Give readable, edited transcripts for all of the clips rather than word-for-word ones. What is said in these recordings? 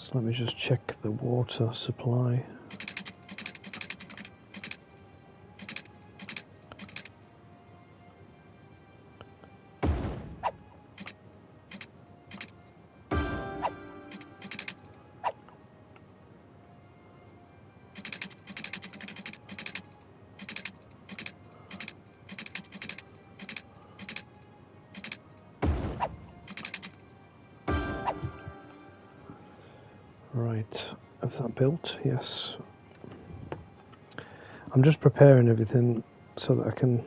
So let me just check the water supply. Right, is that built? Yes. I'm just preparing everything so that I can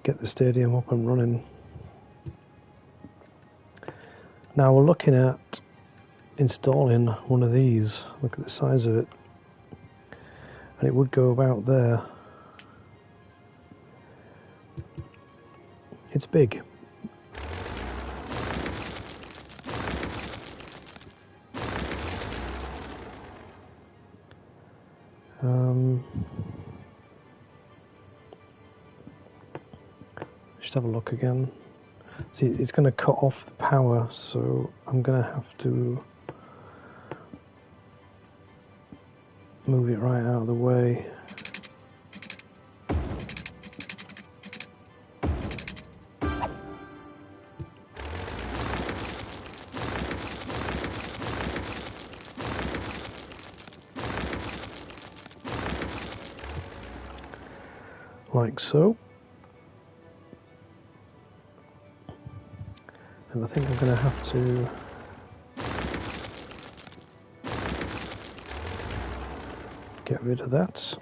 get the stadium up and running. Now we're looking at installing one of these. Look at the size of it. And it would go about there. It's big. Just have a look again. See, it's going to cut off the power, so I'm going to have to move it right out of the way. Like so. And I think I'm going to have to get rid of that.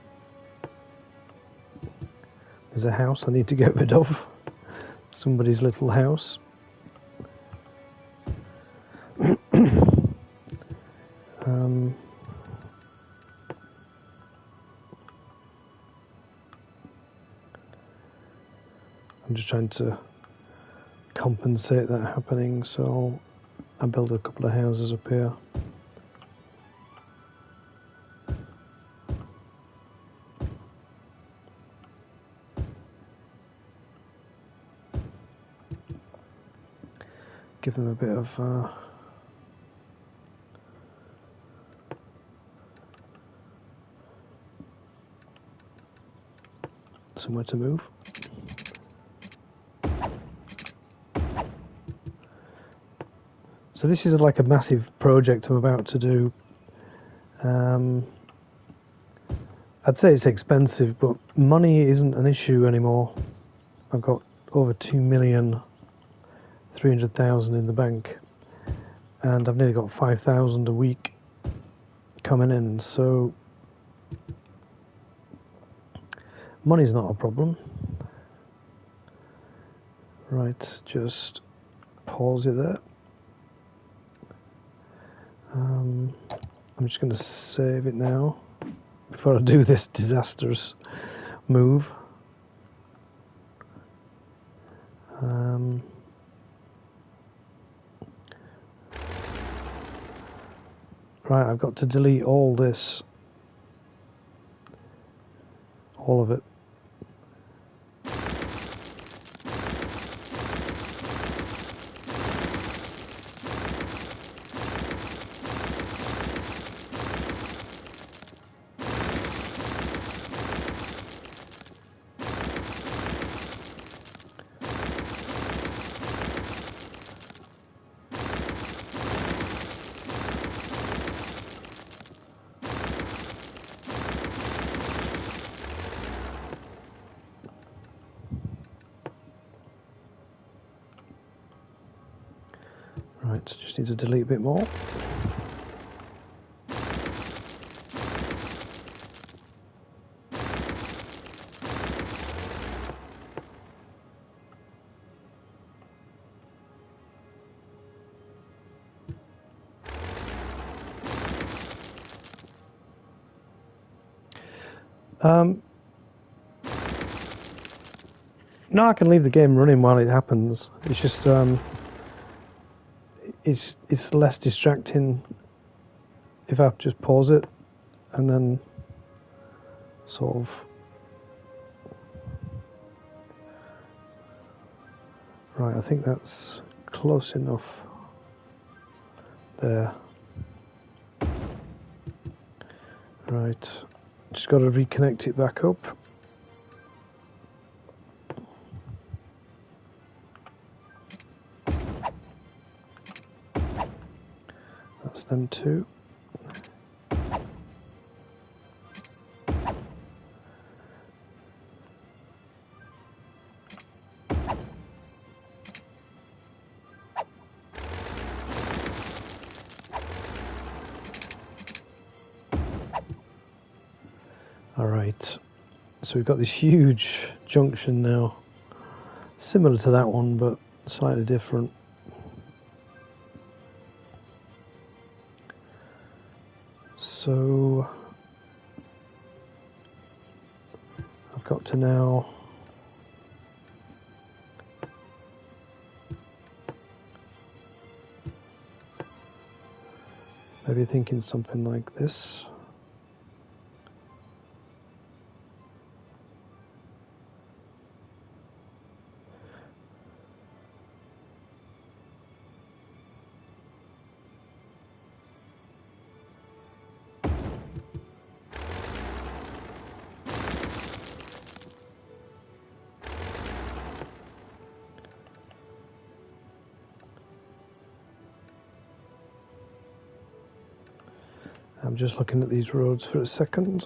There's a house I need to get rid of. Somebody's little house. I'm just trying to compensate that happening, so I'll build a couple of houses up here. Give them a bit of somewhere to move. So this is like a massive project I'm about to do. I'd say it's expensive, but money isn't an issue anymore. I've got over 2,300,000 in the bank, and I've nearly got 5,000 a week coming in, so money's not a problem. Right, just pause it there. I'm just going to save it now before I do this disastrous move. Right, I've got to delete all this, all of it. Right, just need to delete a bit more. No, I can leave the game running while it happens. It's just it's less distracting if I just pause it and then sort of Right, I think that's close enough there. Right, just got to reconnect it back up. That's them two. Alright, so we've got this huge junction now, similar to that one but slightly different. So I've got to now maybe thinking something like this. I'm just looking at these roads for a second.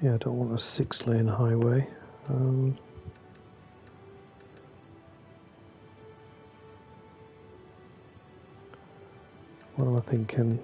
Yeah, I don't want a 6-lane highway. What am I thinking?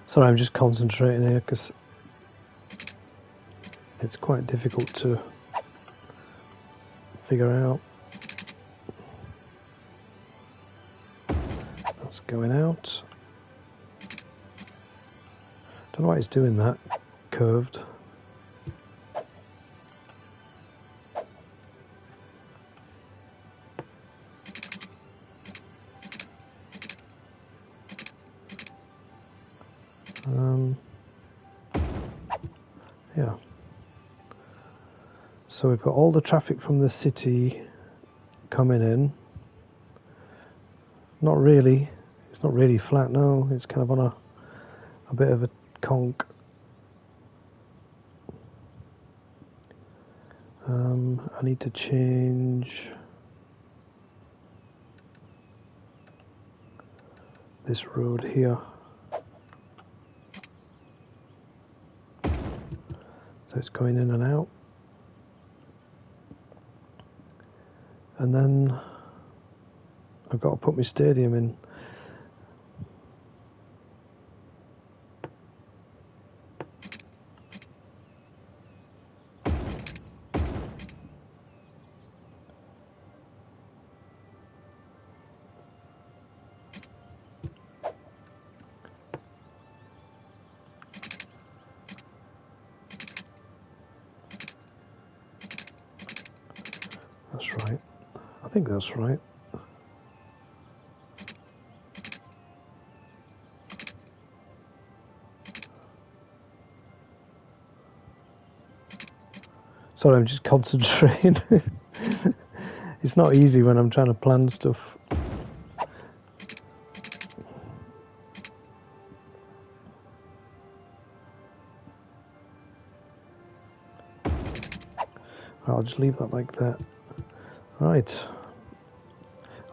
Sorry, I'm just concentrating here because it's quite difficult to figure out. That's going out. Don't know why it's doing that, curved. Yeah. So we've got all the traffic from the city coming in. Not really. It's not really flat, no. It's kind of on a bit of a conk. I need to change this road here. So it's going in and out. And then I've got to put my stadium in. That's right. I think that's right. Sorry, I'm just concentrating. It's not easy when I'm trying to plan stuff. I'll just leave that like that. Right.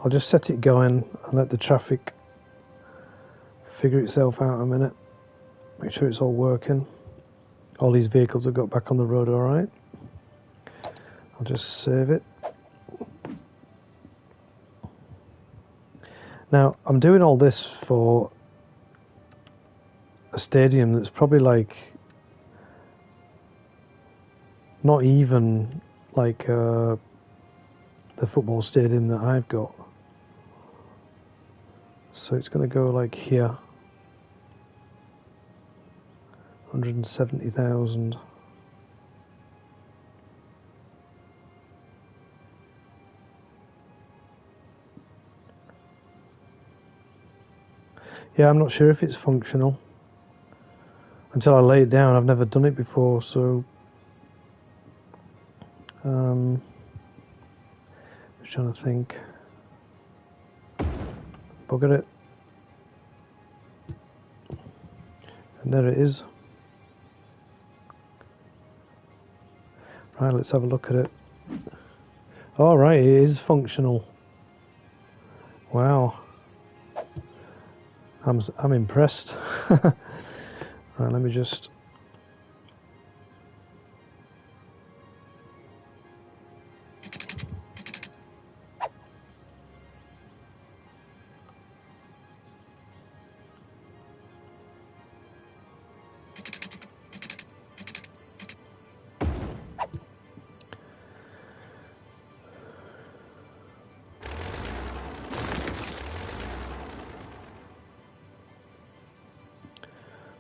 I'll just set it going and let the traffic figure itself out a minute. Make sure it's all working. All these vehicles have got back on the road all right. I'll just save it. Now, I'm doing all this for a stadium that's probably like not even like the football stadium that I've got. So it's going to go like here, 170,000. Yeah, I'm not sure if it's functional until I lay it down. I've never done it before, so I'm trying to think. Bugger it. And there it is. Right, let's have a look at it. All right, it is functional. Wow. I'm impressed. Right, let me just.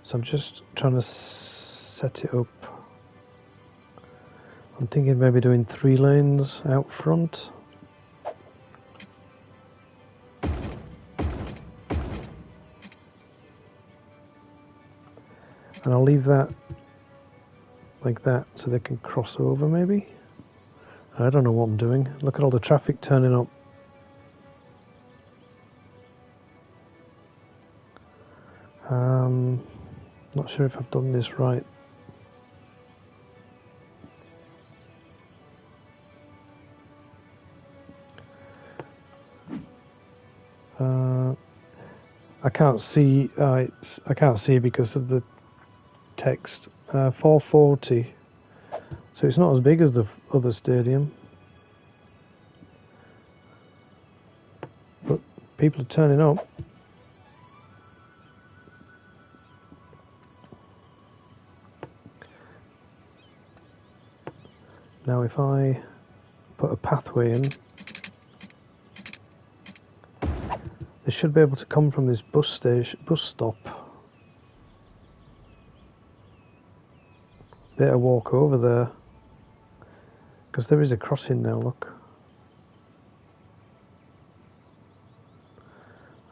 So I'm just trying to set it up. I'm thinking maybe doing 3 lanes out front. And I'll leave that like that so they can cross over maybe. I don't know what I'm doing. Look at all the traffic turning up. Not sure if I've done this right. I can't see. I can't see because of the text. 440. So it's not as big as the other stadium. But people are turning up. Now if I put a pathway in, they should be able to come from this bus stop. Better walk over there, because there is a crossing now, look.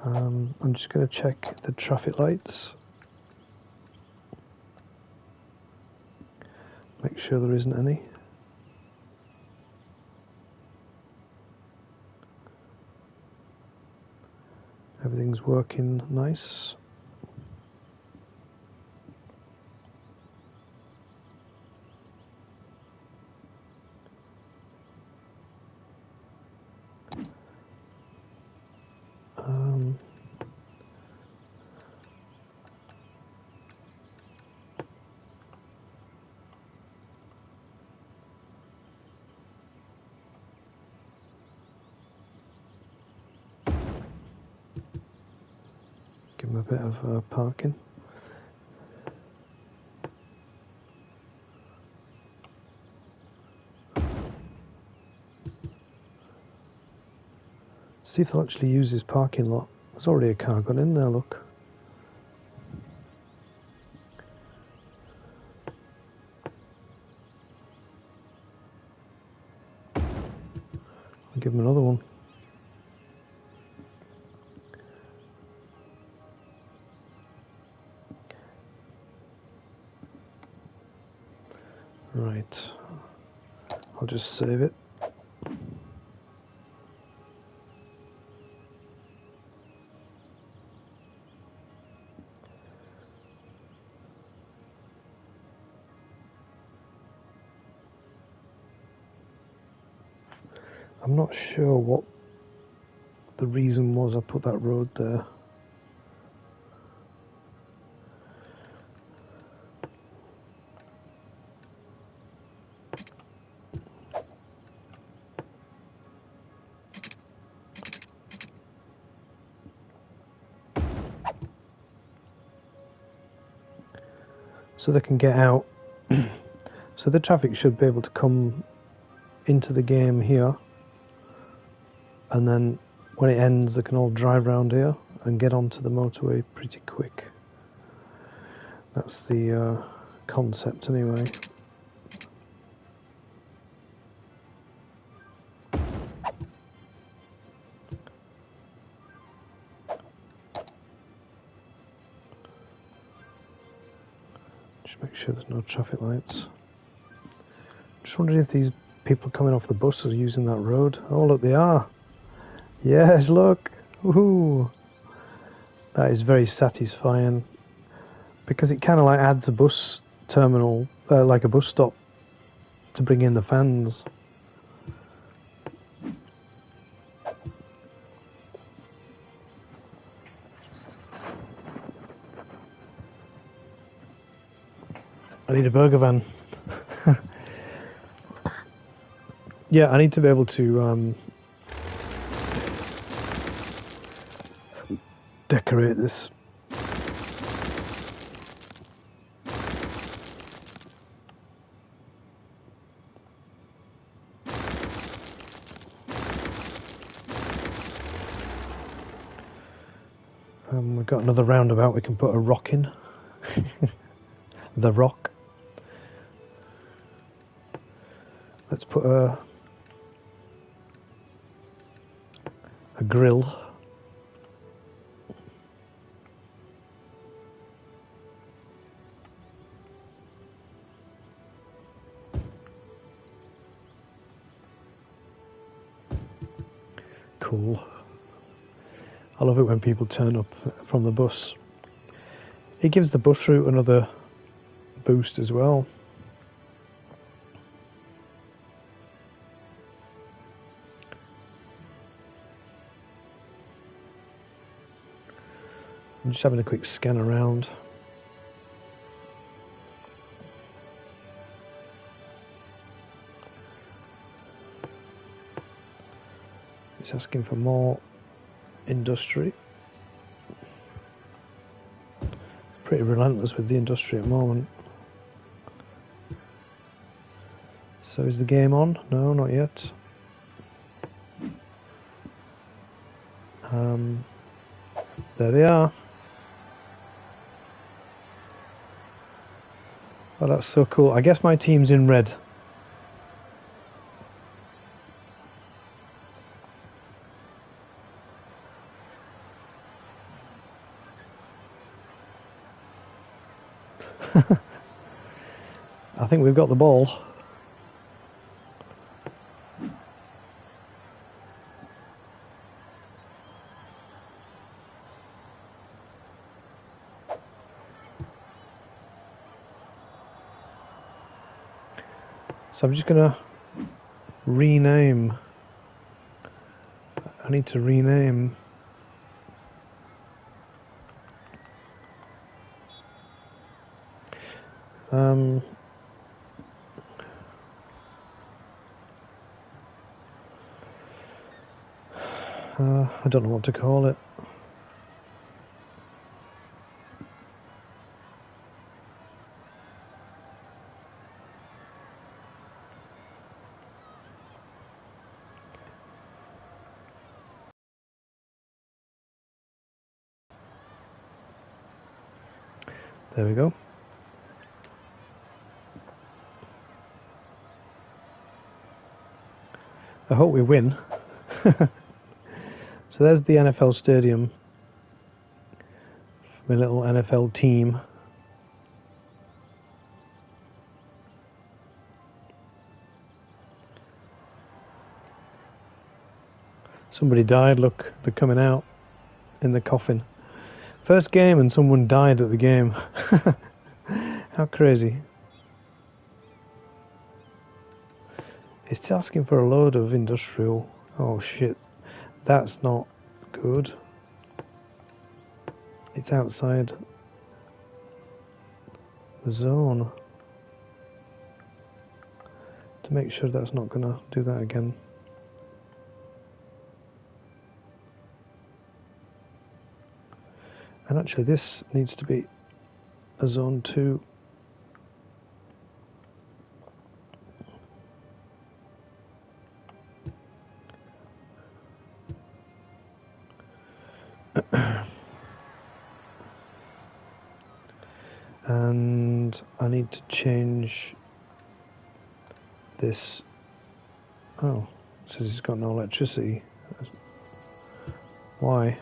I'm just going to check the traffic lights. Make sure there isn't any. Everything's working nice. Give them a bit of parking. See if they'll actually use this parking lot. There's already a car gone in there, look. I'll give them another one. Right. I'll just save it. I'm not sure what the reason was I put that road there. so they can get out. So the traffic should be able to come into the game here, and then when it ends they can all drive around here and get onto the motorway pretty quick. That's the concept anyway. Just make sure there's no traffic lights. Just wondering if these people coming off the bus are using that road. Oh look, they are. Yes, look. Woohoo! That is very satisfying, because it kind of like adds a bus terminal, like a bus stop, to bring in the fans. I need a burger van. Yeah, I need to be able to decorate this. We've got another roundabout we can put a rock in. The rock. Let's put a grill. Cool. I love it when people turn up from the bus. It gives the bus route another boost as well. I'm just having a quick scan around. It's asking for more industry. Pretty relentless with the industry at the moment. So is the game on? No, not yet. There they are. Oh, that's so cool. I guess my team's in red. I think we've got the ball. So I'm just gonna rename. I need to rename. I don't know what to call it. There we go. I hope we win. So there's the NFL stadium. My little NFL team. Somebody died, look, they're coming out in the coffin. First game and someone died at the game. How crazy. It's asking for a load of industrial. Oh shit, that's not good. It's outside the zone. To make sure that's not gonna do that again. And actually this needs to be a zone 2. And I need to change this. Oh, it says it's got no electricity. Why?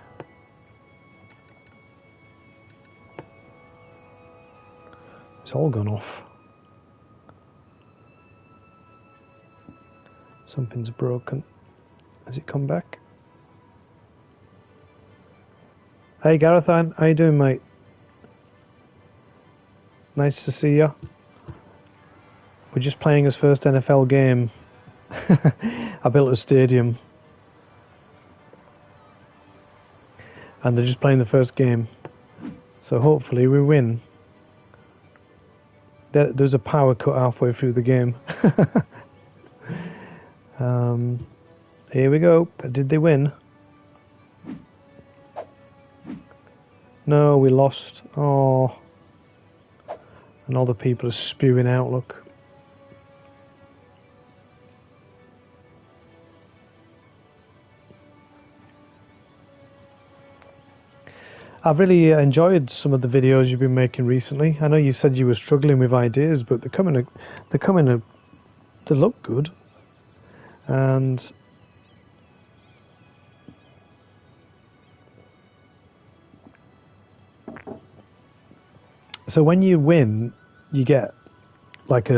It's all gone off. Something's broken. Has it come back? Hey Gareth, how you doing, mate? Nice to see you. We're just playing his first NFL game. I built a stadium. And they're just playing the first game. So hopefully we win. There's a power cut halfway through the game. Here we go. Did they win? No, we lost. Oh. And all the people are spewing out, look. I've really enjoyed some of the videos you've been making recently. I know you said you were struggling with ideas, but they look good. And so when you win, you get like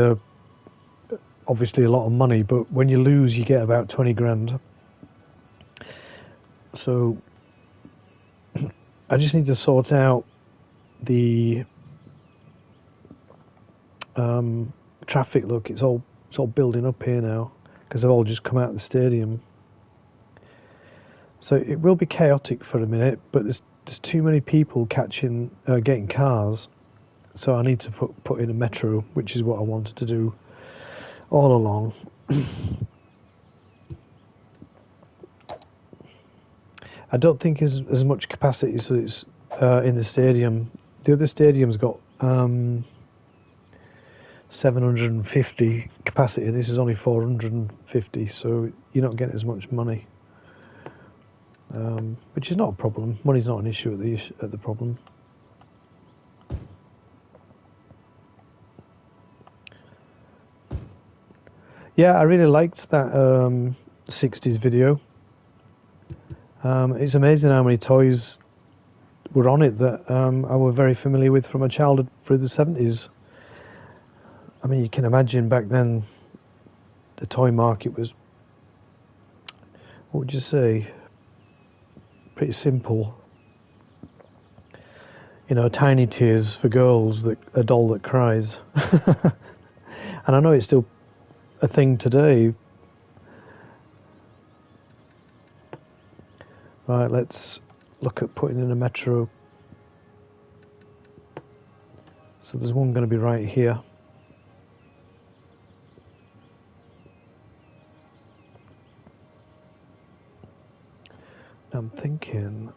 obviously a lot of money, but when you lose, you get about 20 grand. So I just need to sort out the traffic. Look, it's all building up here now because they've all just come out of the stadium. So it will be chaotic for a minute, but there's too many people getting cars. So I need to put in a metro, which is what I wanted to do all along. I don't think as much capacity so it's in the stadium. The other stadium's got 750 capacity. This is only 450, so you're not getting as much money, which is not a problem. Money's not an issue at the problem. Yeah, I really liked that 60s video. It's amazing how many toys were on it that I was very familiar with from my childhood through the 70s. I mean, you can imagine back then the toy market was, what would you say, pretty simple. You know, Tiny Tears for girls, a doll that cries. And I know it's still a thing today. Right, let's look at putting in a metro. So there's one going to be right here. I'm thinking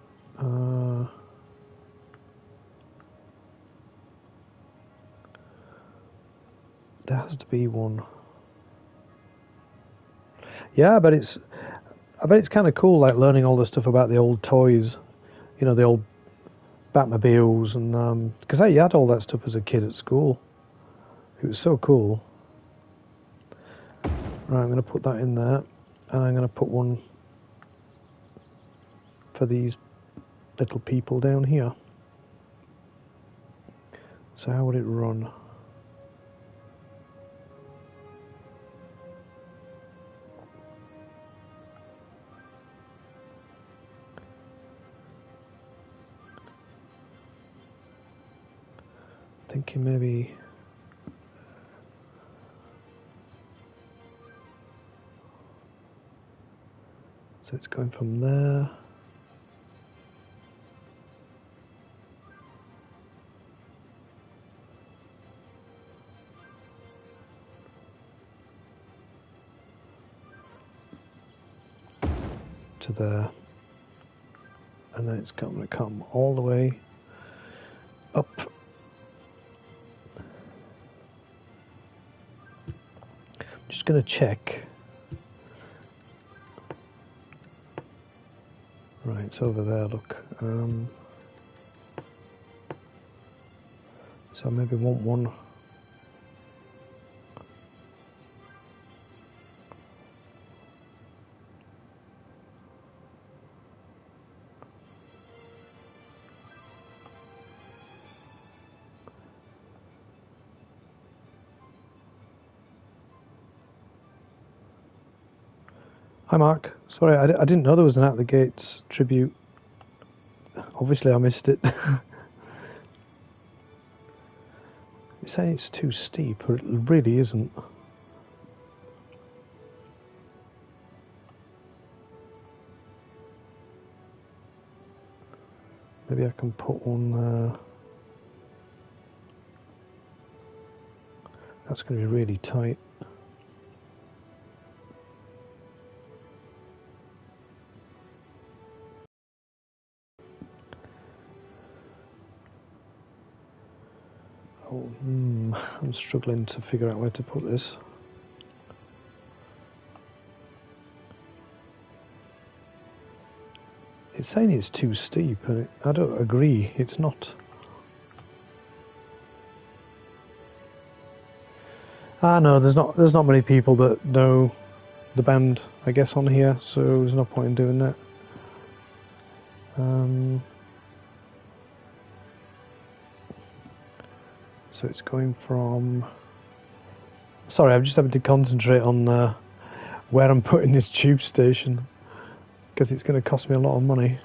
there has to be one. Yeah, I bet it's kind of cool, like learning all the stuff about the old toys, you know, the old Batmobiles, and because I had all that stuff as a kid at school. It was so cool. Right, I'm going to put that in there, and I'm going to put one for these little people down here. So how would it run? Thinking maybe so it's going from there to there, and then it's going to come all the way up. Just going to check. Right. it's over there, look. So I maybe want one. Hi Mark, sorry I didn't know there was an At the Gates tribute. Obviously I missed it. It's saying it's too steep, or it really isn't. Maybe I can put one that's going to be really tight. Oh, I'm struggling to figure out where to put this. It's saying it's too steep, and I don't agree. It's not. No, there's not many people that know the band, I guess, on here, so there's no point in doing that. So it's going from. Sorry, I'm just having to concentrate on where I'm putting this tube station, because it's going to cost me a lot of money.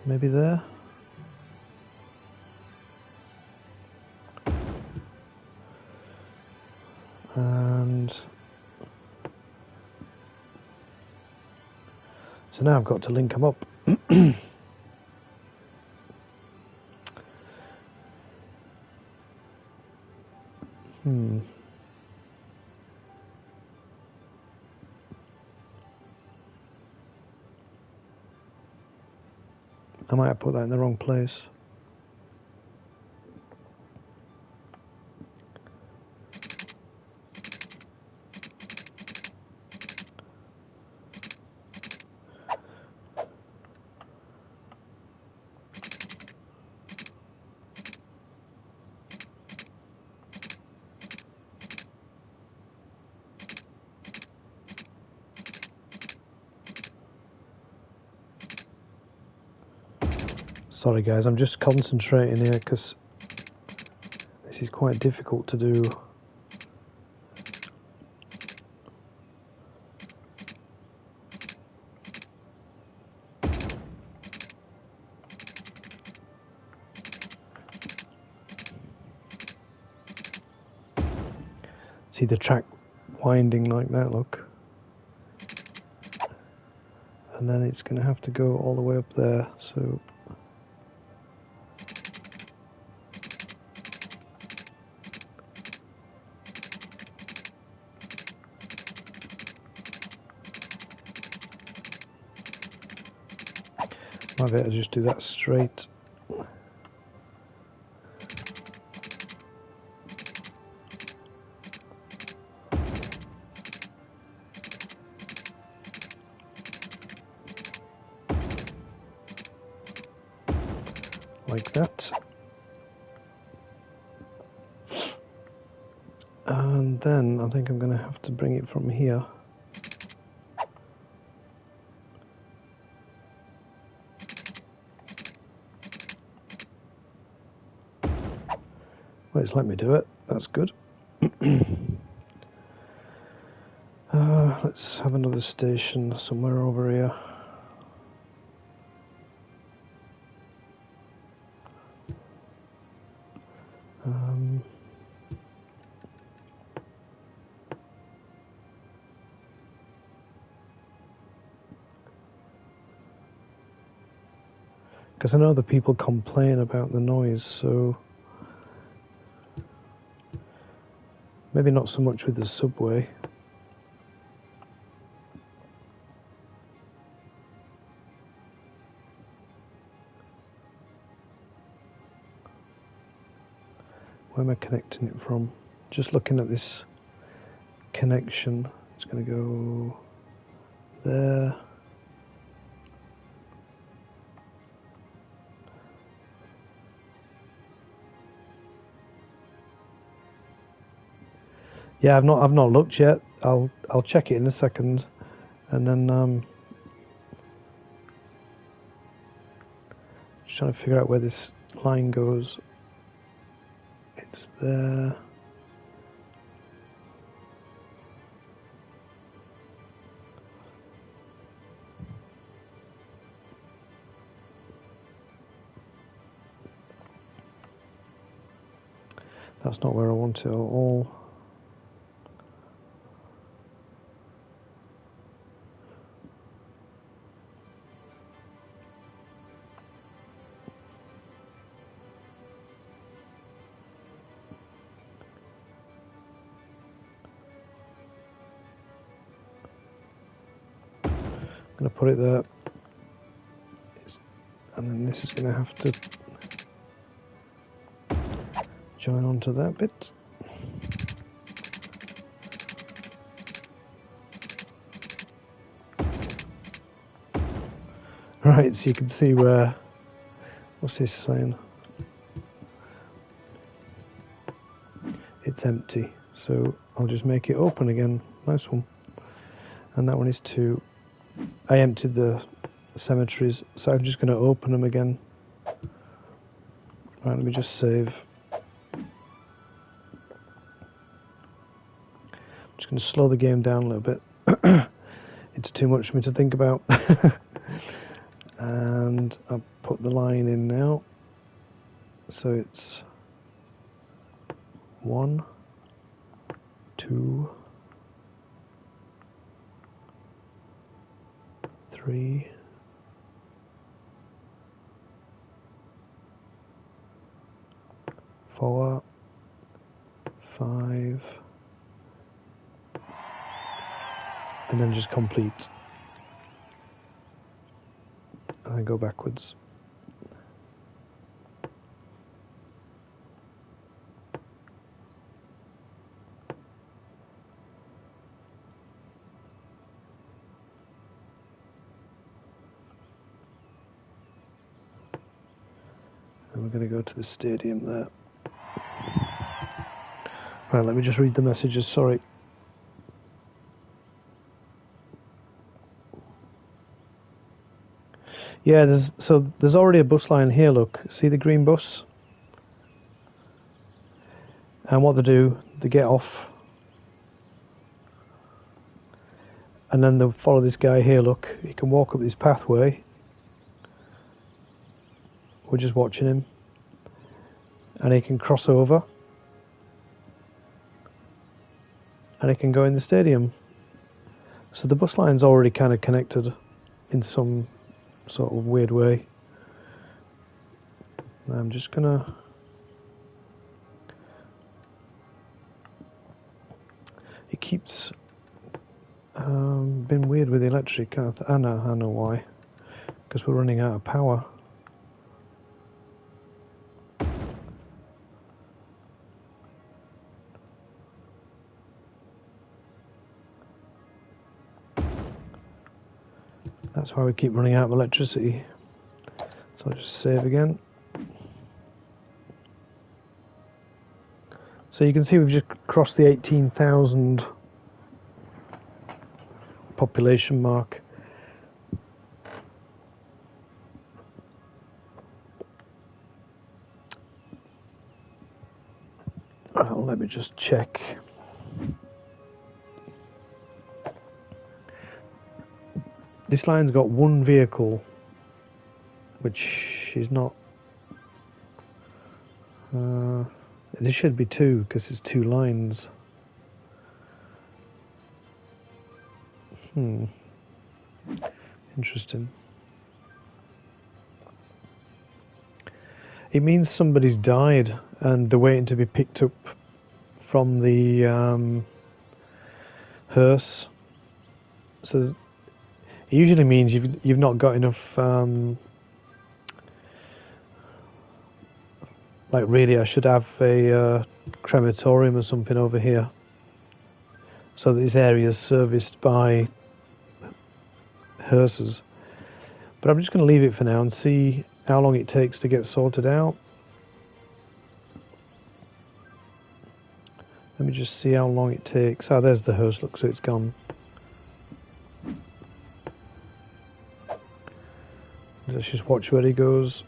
Maybe there. And so now I've got to link them up. I might have put that in the wrong place. Sorry guys, I'm just concentrating here because this is quite difficult to do. See the track winding like that, look. And then it's going to have to go all the way up there, so... Might better just do that straight. Like that. And then I think I'm going to have to bring it from here. Well, it's let me do it. That's good. Let's have another station somewhere over here. Because I know the people complain about the noise, so maybe not so much with the subway. Where am I connecting it from? Just looking at this connection. It's going to go there. Yeah, I've not looked yet. I'll check it in a second, and then just trying to figure out where this line goes. It's there. That's not where I want it at all. I'm going to put it there, and then this is going to have to join onto that bit. Right, so you can see where, what's this saying? It's empty, so I'll just make it open again. Nice one. And that one is 2. I emptied the cemeteries, so I'm just going to open them again. Right, let me just save. I'm just going to slow the game down a little bit. It's too much for me to think about. And I'll put the line in now. So it's 1, 2, 3, 4, 5, and then just complete. And then go backwards. And we're going to go to the stadium there. Right, let me just read the messages, sorry. Yeah, there's already a bus line here, look. See the green bus? And what they do, they get off. And then they'll follow this guy here, look. He can walk up this pathway. We're just watching him. And he can cross over. And he can go in the stadium. So the bus line's already kind of connected in some sort of weird way. I'm just gonna it keeps been weird with the electric. I know why, because we're running out of power. That's why we keep running out of electricity. So I'll just save again. So you can see we've just crossed the 18,000 population mark. Well, let me just check. This line's got 1 vehicle, which is not. There should be 2 because it's 2 lines. Interesting. It means somebody's died and they're waiting to be picked up from the hearse. So it usually means you've not got enough. Like really, I should have a crematorium or something over here. so that this area is serviced by hearses. But I'm just going to leave it for now and see how long it takes to get sorted out. Let me just see how long it takes. Oh, there's the hearse, look, so it's gone. Let's just watch where he goes.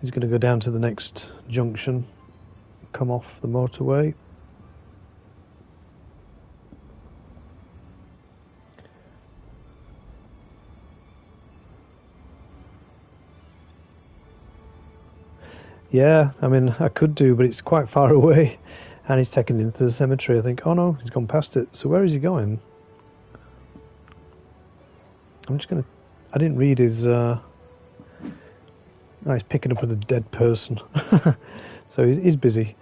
He's going to go down to the next junction, come off the motorway. Yeah, I mean, I could do, but it's quite far away, and he's taken into the cemetery. I think, oh no, he's gone past it. So where is he going? I'm just going to... I didn't read his... Oh, he's picking up with a dead person. So he's busy.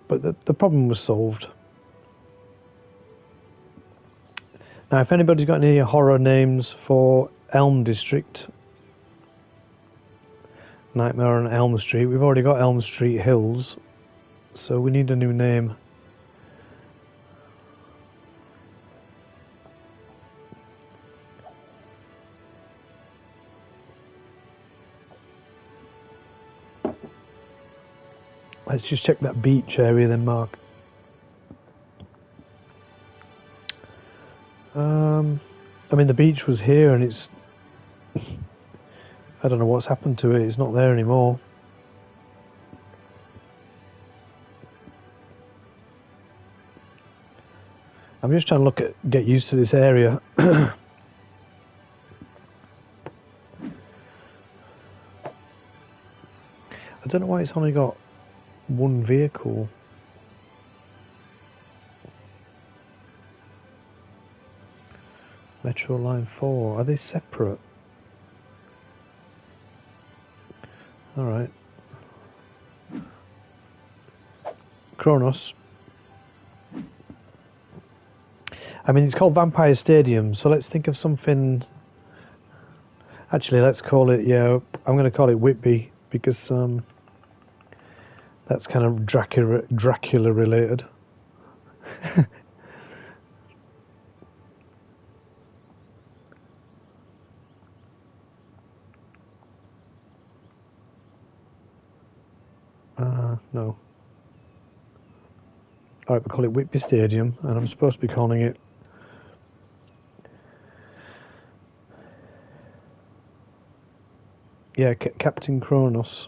But the problem was solved. Now, if anybody's got any horror names for Elm District, Nightmare on Elm Street, we've already got Elm Street Hills, so we need a new name. Let's just check that beach area then, Mark. I mean, the beach was here and it's... I don't know what's happened to it, it's not there anymore. I'm just trying to get used to this area. I don't know why it's only got one vehicle. Metro Line 4, are they separate? Alright. Kronos. I mean, it's called Vampire Stadium, so let's think of something... Actually, let's call it, yeah, I'm going to call it Whitby, because that's kind of Dracula related. No. Alright, we'll call it Whitby Stadium, and I'm supposed to be calling it... Yeah, Captain Kronos.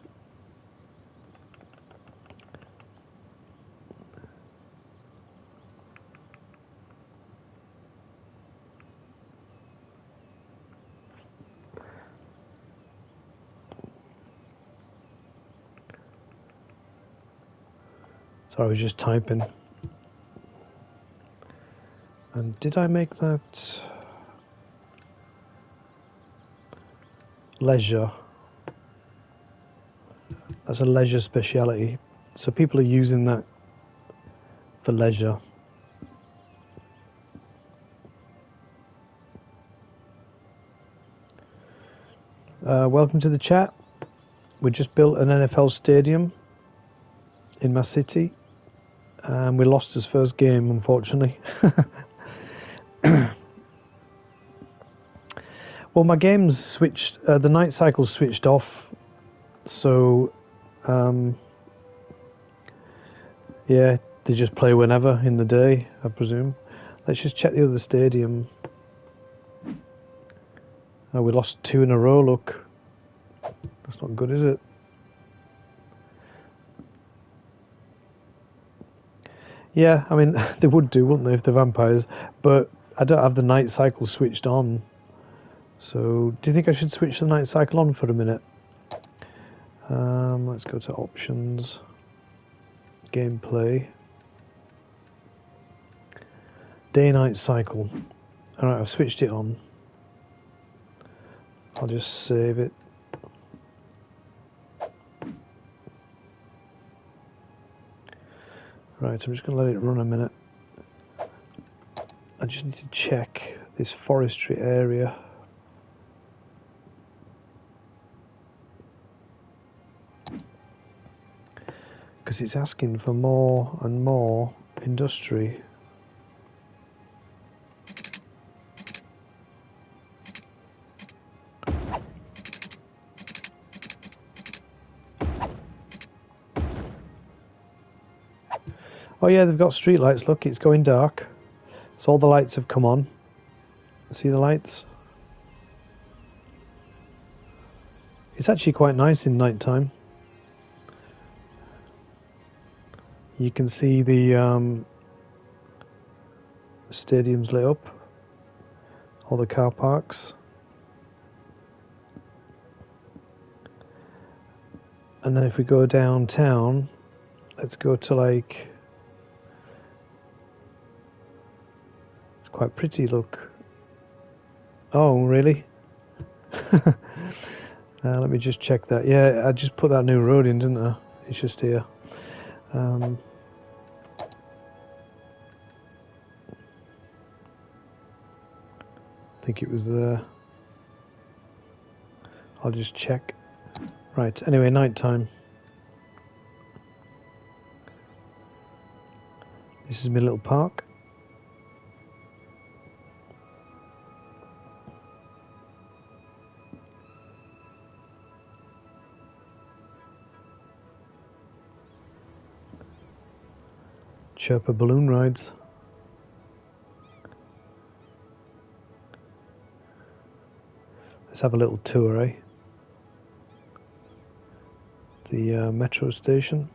Sorry, I was just typing. And did I make that leisure? That's a leisure speciality. So people are using that for leisure. Welcome to the chat. We just built an NFL stadium in my city. And we lost his first game, unfortunately. Well, my game's switched, the night cycle switched off, so yeah, they just play whenever in the day, I presume. Let's just check the other stadium. Oh, we lost 2 in a row, look. That's not good, is it? Yeah, I mean, they would do, wouldn't they, if they're vampires, but I don't have the night cycle switched on. So, do you think I should switch the night cycle on for a minute? Let's go to options, gameplay, day-night cycle. Alright, I've switched it on. I'll just save it. Right, I'm just going to let it run a minute. I just need to check this forestry area. Because because it's asking for more and more industry. Oh yeah, they've got street lights. Look, it's going dark. So all the lights have come on. See the lights? It's actually quite nice in night time. You can see the stadiums lit up, all the car parks. And then if we go downtown, let's go to like... It's quite pretty, look. Oh, really? Let me just check that. Yeah, I just put that new road in, didn't I? It's just here. I think it was there. I'll just check. Right, anyway, night time. This is my little park. Chirper balloon rides. Let's have a little tour, eh? The metro station.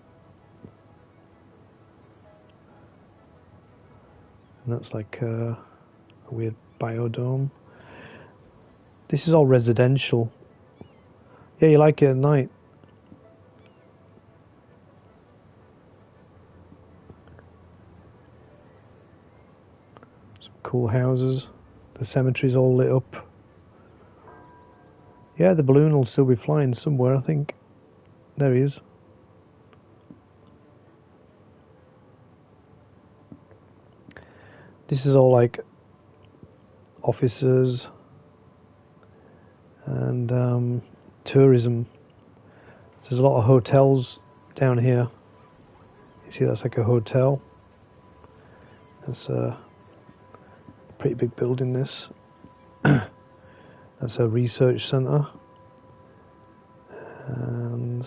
And that's like a weird biodome. This is all residential. Yeah, you like it at night. Some cool houses. The cemetery's all lit up. Yeah, the balloon will still be flying somewhere, I think. There he is. This is all like offices and tourism. There's a lot of hotels down here. You see, that's like a hotel. That's a pretty big building, this. That's a research centre. And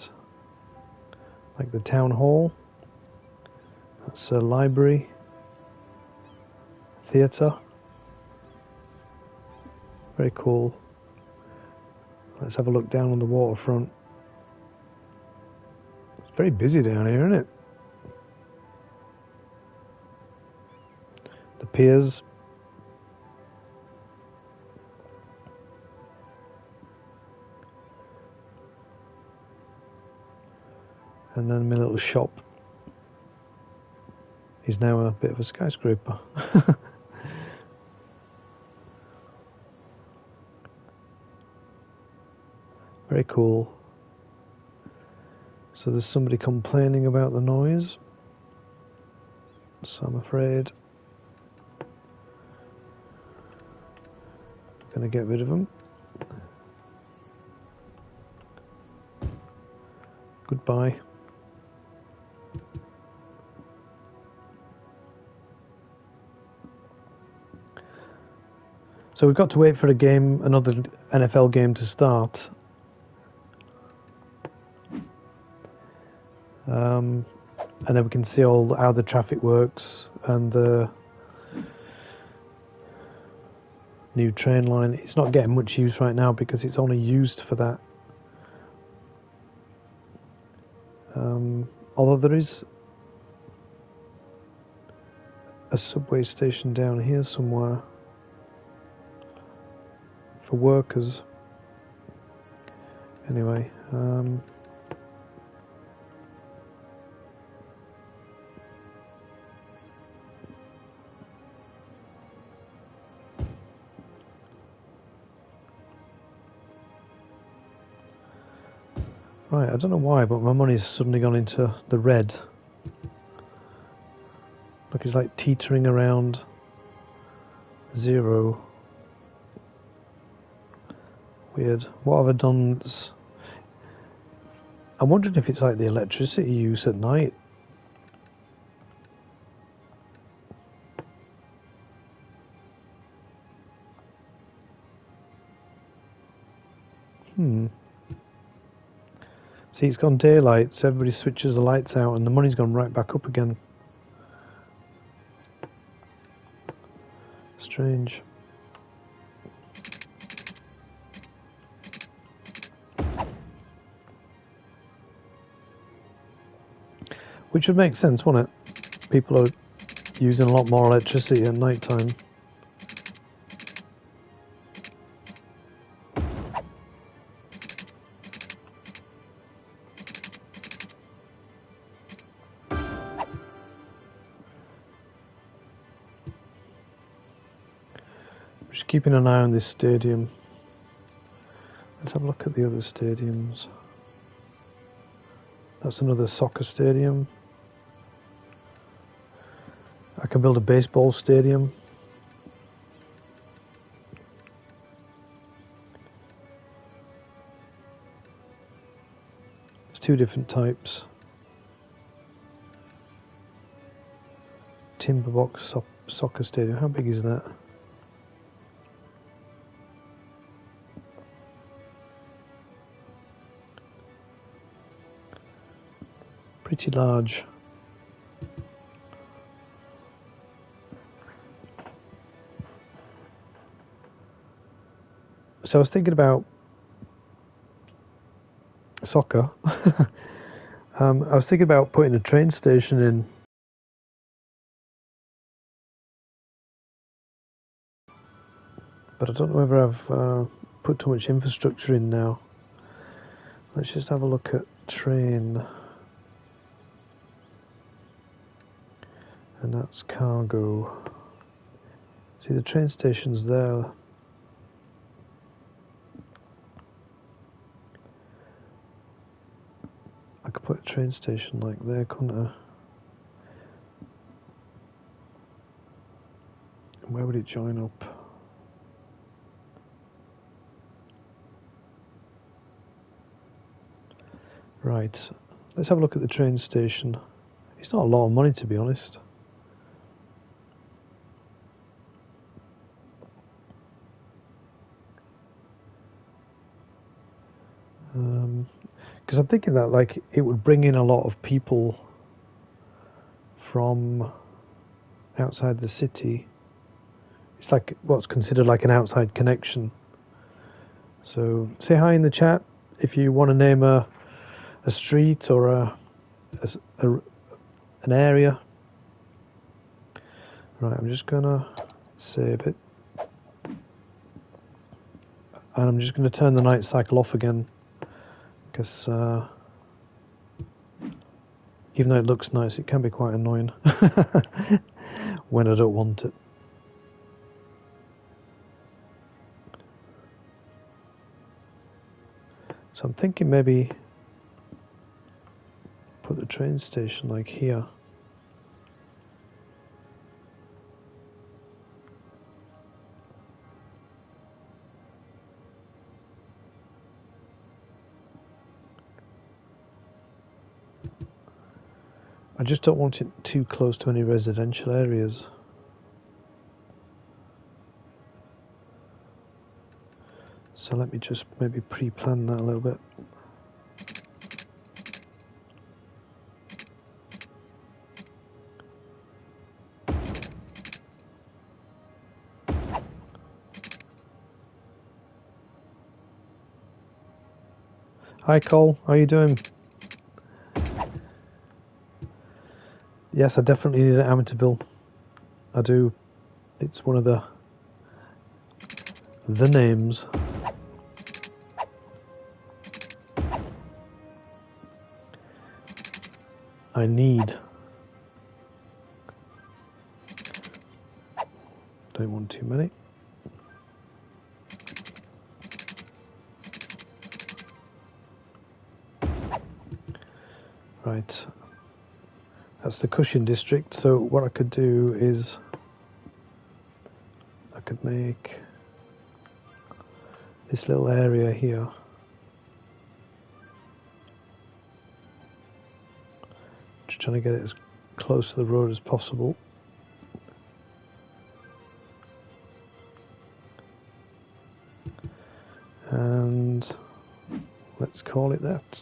like the town hall. That's a library. Theatre. Very cool. Let's have a look down on the waterfront. It's very busy down here, isn't it? The piers. And then my little shop is now a bit of a skyscraper. Very cool. So there's somebody complaining about the noise. So I'm afraid I'm going to get rid of them. Goodbye. So we've got to wait for another NFL game to start. And then we can see all how the traffic works and the new train line. It's not getting much use right now because it's only used for that. Although there is a subway station down here somewhere for workers. Anyway, right, I don't know why, but my money's suddenly gone into the red. Look, it's like teetering around zero. Weird. What have I done? I'm wondering if it's like the electricity use at night. See, it's gone daylight, so everybody switches the lights out and the money's gone right back up again. Strange. Which would make sense, wouldn't it? People are using a lot more electricity at night time. Just keeping an eye on this stadium. Let's have a look at the other stadiums. That's another soccer stadium. I can build a baseball stadium. There's two different types. Timber box soccer stadium. How big is that? Pretty large. So I was thinking about soccer. I was thinking about putting a train station in. But I don't know whether I've put too much infrastructure in now. Let's just have a look at train. And that's cargo. See, the train station's there. I could put a train station like there, couldn't I? And where would it join up? Right, let's have a look at the train station. It's not a lot of money, to be honest. Because I'm thinking that like it would bring in a lot of people from outside the city. It's like what's considered like an outside connection. So say hi in the chat if you want to name a street or an area. Right, I'm just gonna save it, and I'm just gonna turn the night cycle off again, because even though it looks nice, it can be quite annoying when I don't want it. So I'm thinking maybe put the train station like here. I just don't want it too close to any residential areas. So let me just maybe pre-plan that a little bit. Hi Cole, how are you doing? Yes, I definitely need an Amityville. I do. It's one of the names. I need. Don't want too many. Right. That's the Cushion district, so what I could do is I could make this little area here just trying to get it as close to the road as possible. And call it that.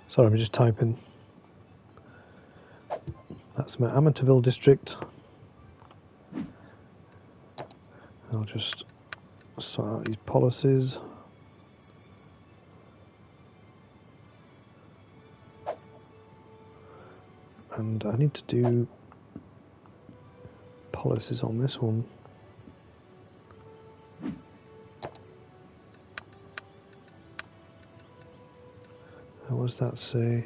Sorry, I'm just typing. That's my Amityville district. I'll just sort out these policies. And I need to do policies on this one. What does that say?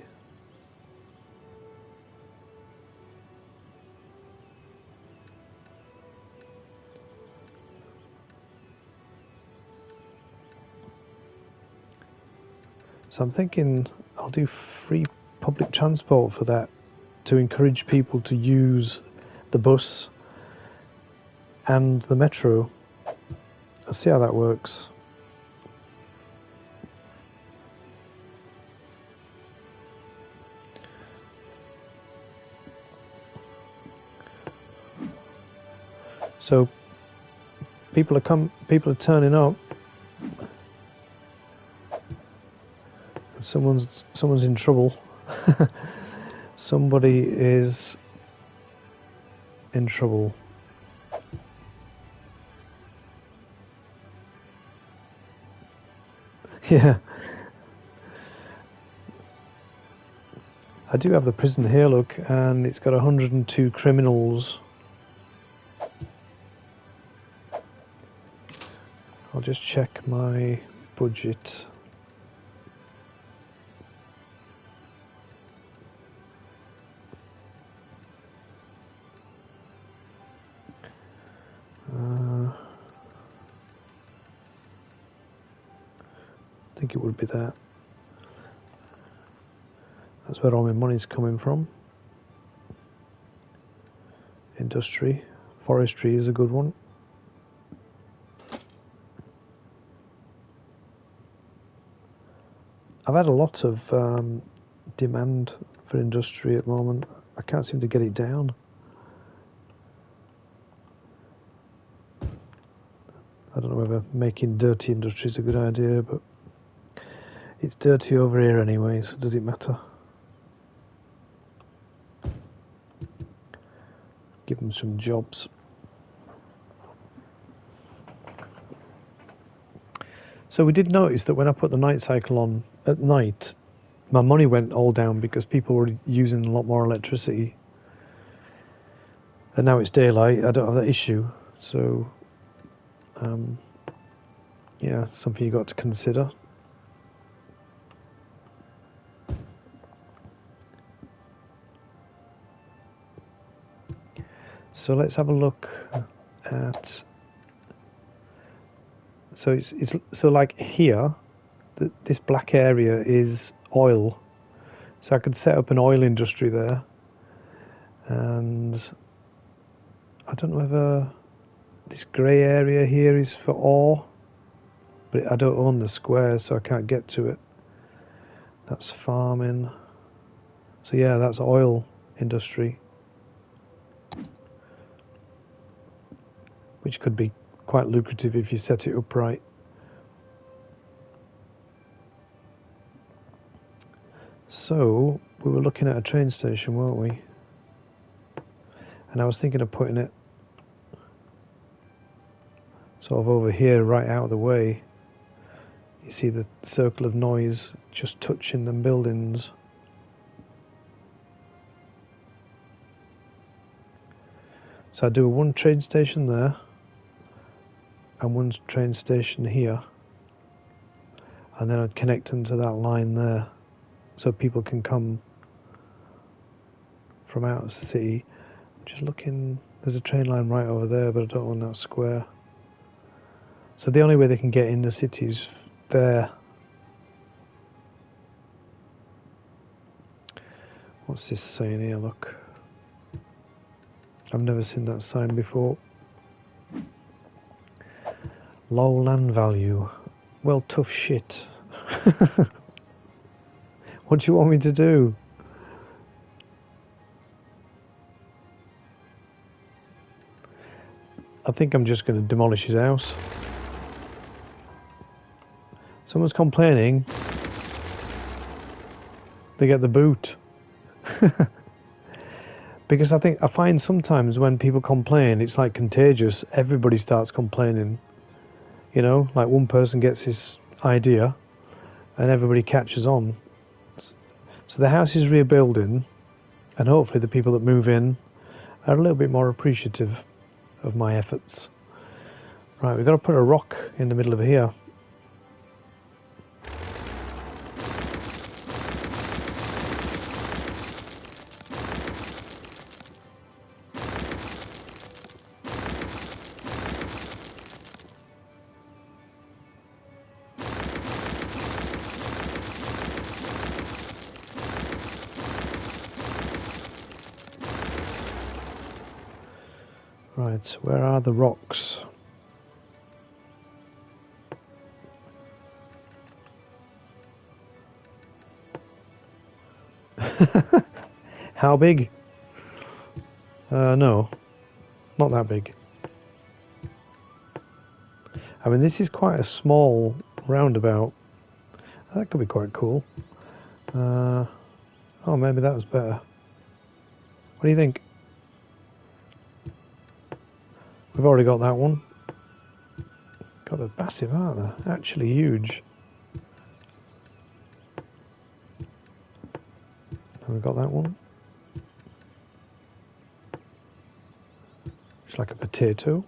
So I'm thinking I'll do free public transport for that, to encourage people to use the bus and the metro. I'll see how that works. So people are turning up. Someone's in trouble. Somebody is in trouble. Yeah. I do have the prison here, look, and it's got 102 criminals. I'll just check my budget. I think it would be that. That's where all my money's coming from. Industry, forestry is a good one. I've had a lot of demand for industry at the moment. I can't seem to get it down. I don't know whether making dirty industry is a good idea, but it's dirty over here anyway, so does it matter? Give them some jobs. So we did notice that when I put the night cycle on at night, my money went all down because people were using a lot more electricity. And now it's daylight, I don't have that issue. So, yeah, something you got to consider. So let's have a look at. So it's so like here, this black area is oil. So I could set up an oil industry there, and I don't know whether this grey area here is for ore, but I don't own the square, so I can't get to it. That's farming. So yeah, that's oil industry, which could be quite lucrative if you set it up right. So we were looking at a train station, weren't we? And I was thinking of putting it sort of over here, right out of the way. You see the circle of noise just touching them buildings. So I do one train station there and one train station here, and then I'd connect them to that line there so people can come from out of the city. Just looking, there's a train line right over there, but I don't own that square. So the only way they can get in the city is there. What's this saying here? Look, I've never seen that sign before. Low land value. Well, tough shit. What do you want me to do? I think I'm just going to demolish his house. Someone's complaining. They get the boot. Because I find sometimes when people complain, it's like contagious. Everybody starts complaining. You know, like one person gets his idea and everybody catches on. So the house is rebuilding, and hopefully the people that move in are a little bit more appreciative of my efforts. Right, we've got to put a rock in the middle of here. Right, where are the rocks? How big? No, not that big. I mean, this is quite a small roundabout. That could be quite cool. Oh, maybe that was better. What do you think? We've already got that one. God, they're massive, aren't they? Actually huge. And we've got that one. It's like a potato.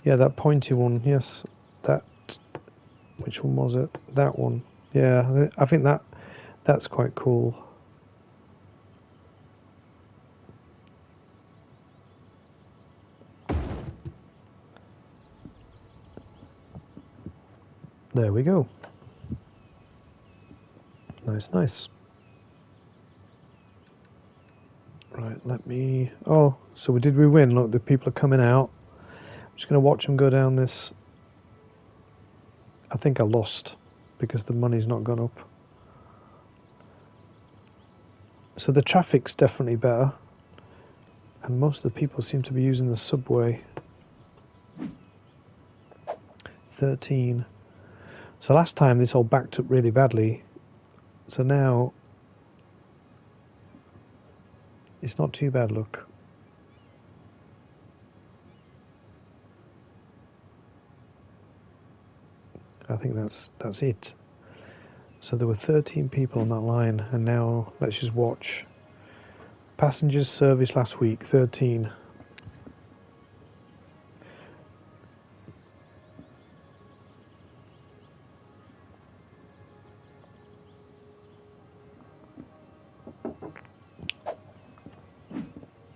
Yeah, that pointy one, yes. That, which one was it? That one. Yeah, I think that's quite cool. There we go. Nice, nice. Right, let me... Oh, so did we win? Look, the people are coming out. I'm just going to watch them go down this. I think I lost because the money's not gone up. So the traffic's definitely better. And most of the people seem to be using the subway. 13. So last time this all backed up really badly. So now it's not too bad, look. I think that's it. So there were 13 people on that line, and now let's just watch. Passengers service last week, 13.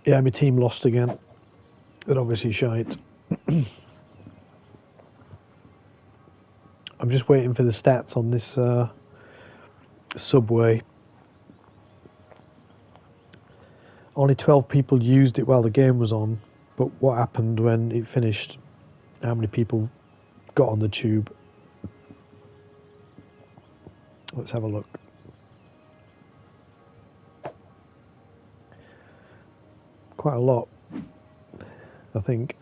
Yeah, my team lost again. They're obviously shite. I'm just waiting for the stats on this subway. Only 12 people used it while the game was on, but what happened when it finished? How many people got on the tube? Let's have a look. Quite a lot, I think.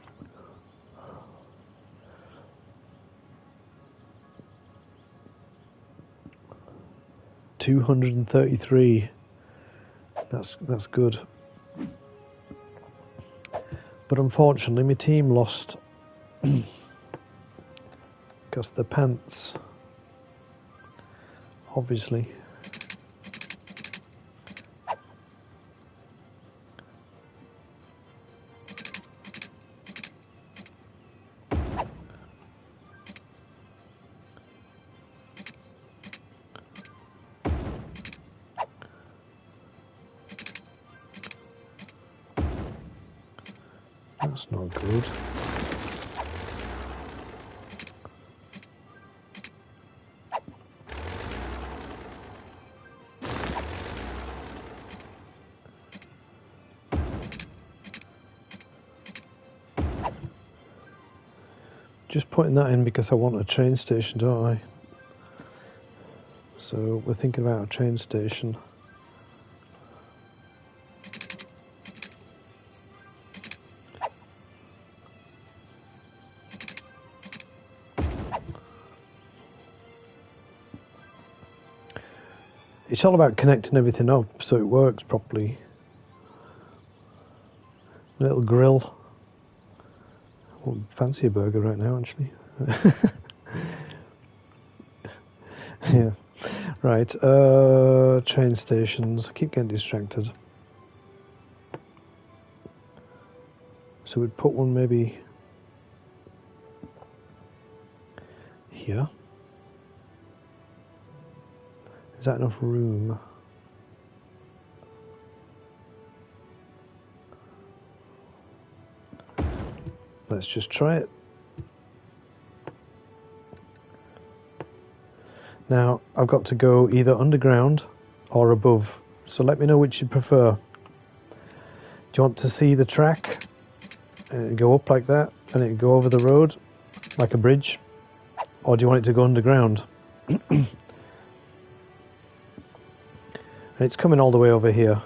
$233. That's good. But unfortunately, my team lost because the pants, obviously. That's not good. Just putting that in because I want a train station, don't I? So we're thinking about a train station. It's all about connecting everything up so it works properly. A little grill. Oh, fancy a burger right now, actually. Yeah. Right. Train stations. I keep getting distracted. So we'd put one maybe here. Is that enough room? Let's just try it. Now, I've got to go either underground or above. So let me know which you prefer. Do you want to see the track and it'd go up like that and it'd go over the road like a bridge? Or do you want it to go underground? And it's coming all the way over here.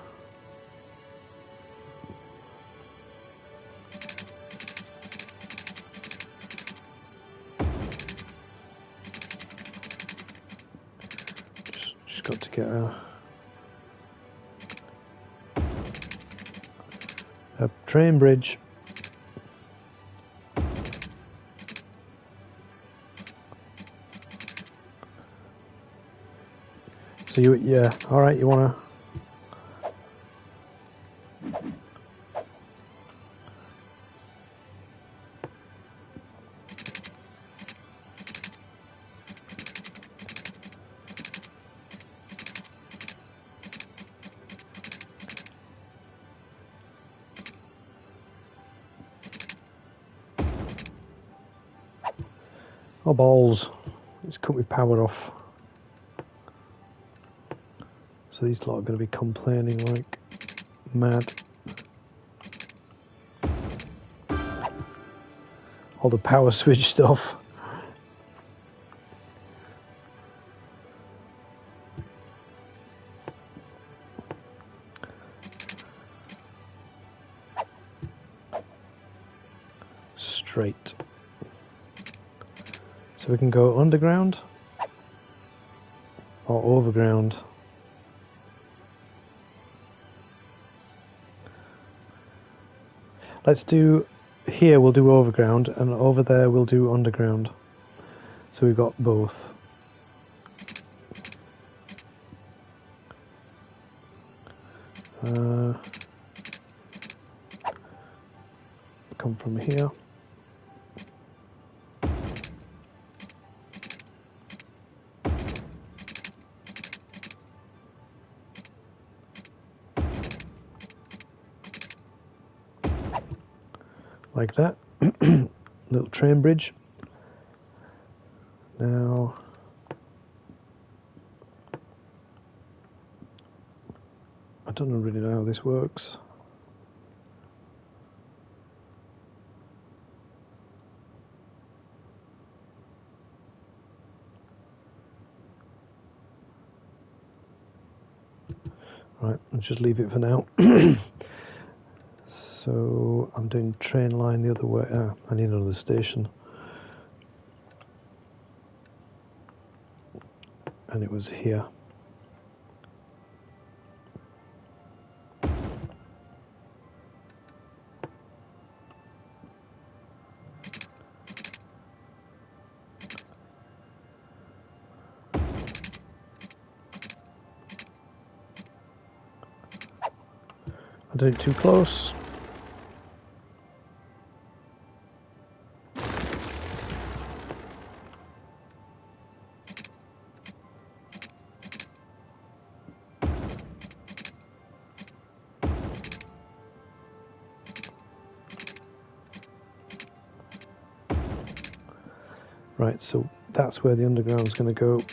Just got to get a train bridge. So yeah, all right, you wanna? Oh balls! It's cut my power off. So these lot are going to be complaining like mad. All the power switch stuff. Straight. So we can go underground or overground. Let's do, here we'll do overground and over there we'll do underground. So we've got both. Come from here. Like that. Little train bridge. Now I don't really know how this works. Right, I'll just leave it for now. So I'm doing train line the other way. I need another station. And it was here. I did it too close. Right, so that's where the underground's going to go.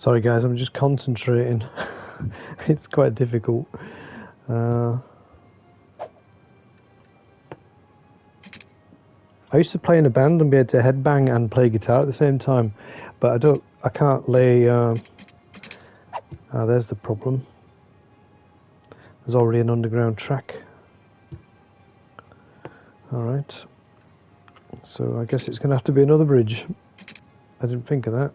Sorry guys, I'm just concentrating. It's quite difficult. I used to play in a band and be able to headbang and play guitar at the same time, but I can't lay. There's the problem. There's already an underground track. Alright. So I guess it's going to have to be another bridge. I didn't think of that.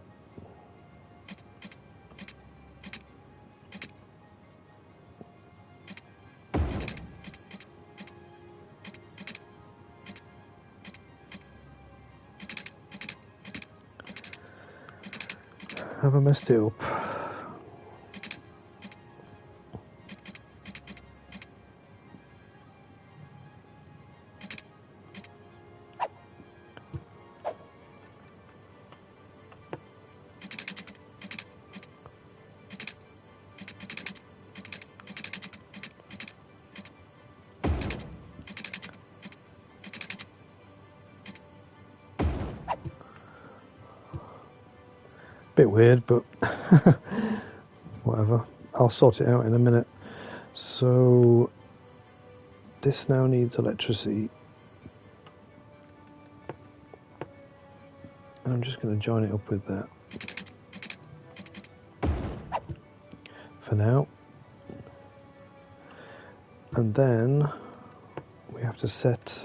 Have I messed it up? Bit weird, but whatever. I'll sort it out in a minute. So this now needs electricity. And I'm just going to join it up with that for now. And then we have to set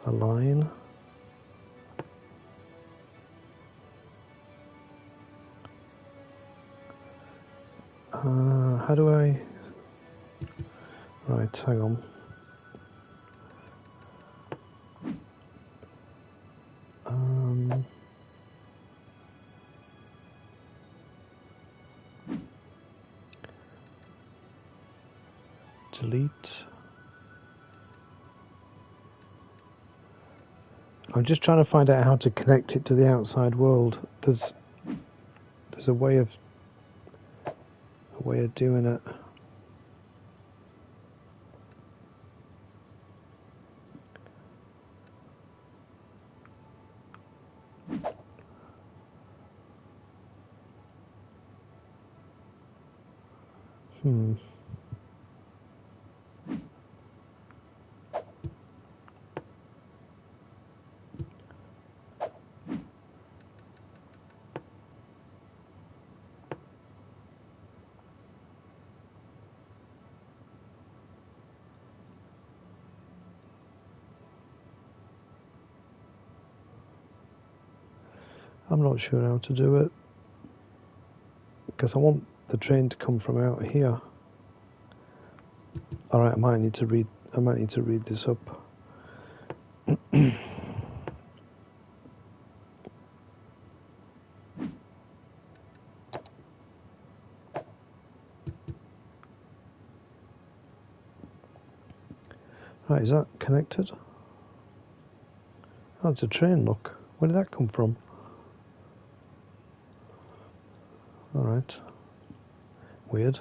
a line. How do I... Right, hang on. Delete. I'm just trying to find out how to connect it to the outside world. There's a way of doing it. I'm not sure how to do it because I want the train to come from out here. All right, I might need to read this up. Right, is that connected? Oh, it's a train, look. Where did that come from? Alright. Weird.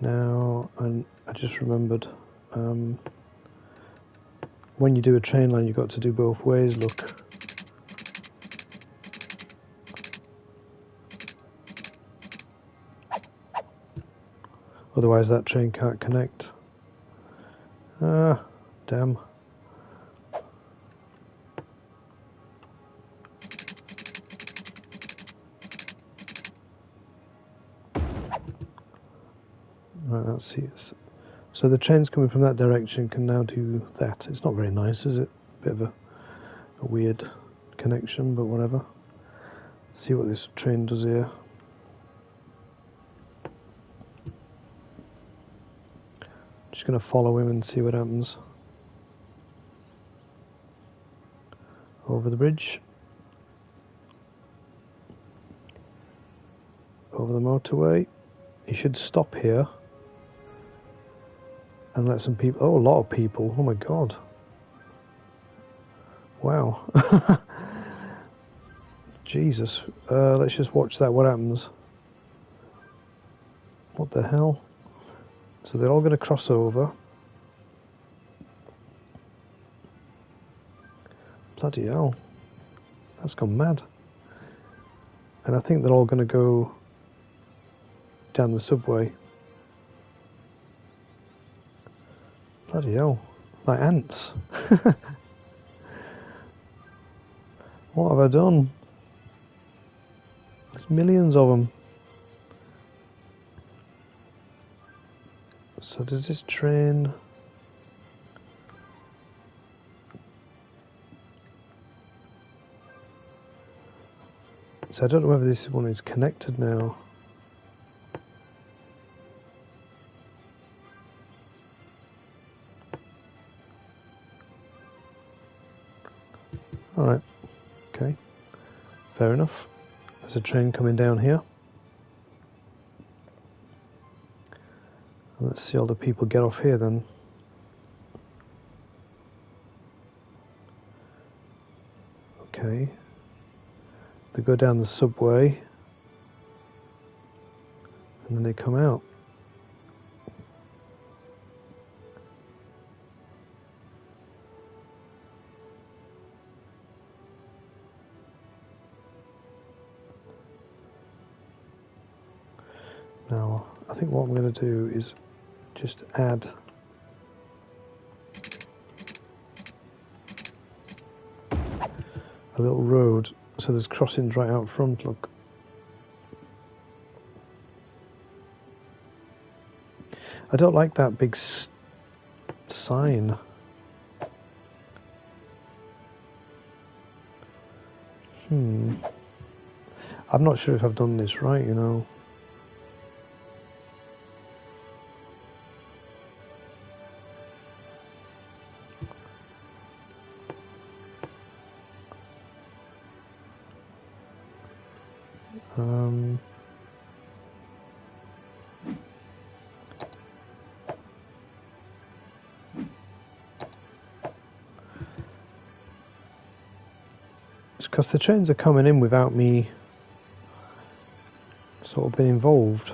Now, I just remembered, when you do a train line, you've got to do both ways, look. Otherwise that train can't connect. Ah, damn. Right, let's see. So the trains coming from that direction can now do that. It's not very nice, is it? Bit of a weird connection, but whatever. See what this train does here. Just going to follow him and see what happens. Over the bridge. Over the motorway. He should stop here. And let some people... Oh, a lot of people. Oh my god. Wow. Jesus. Let's just watch that. What happens? What the hell? So they're all going to cross over. Bloody hell. That's gone mad. And I think they're all going to go down the subway. Bloody hell. Like ants. What have I done? There's millions of them. So does this train... So I don't know whether this one is connected now. Alright, okay, fair enough. There's a train coming down here. Let's see all the people get off here then. Okay. They go down the subway and then they come out. Now, I think what I'm going to do is just add a little road so there's crossings right out front, look. I don't like that big sign. I'm not sure if I've done this right, you know. It's because the trains are coming in without me sort of being involved.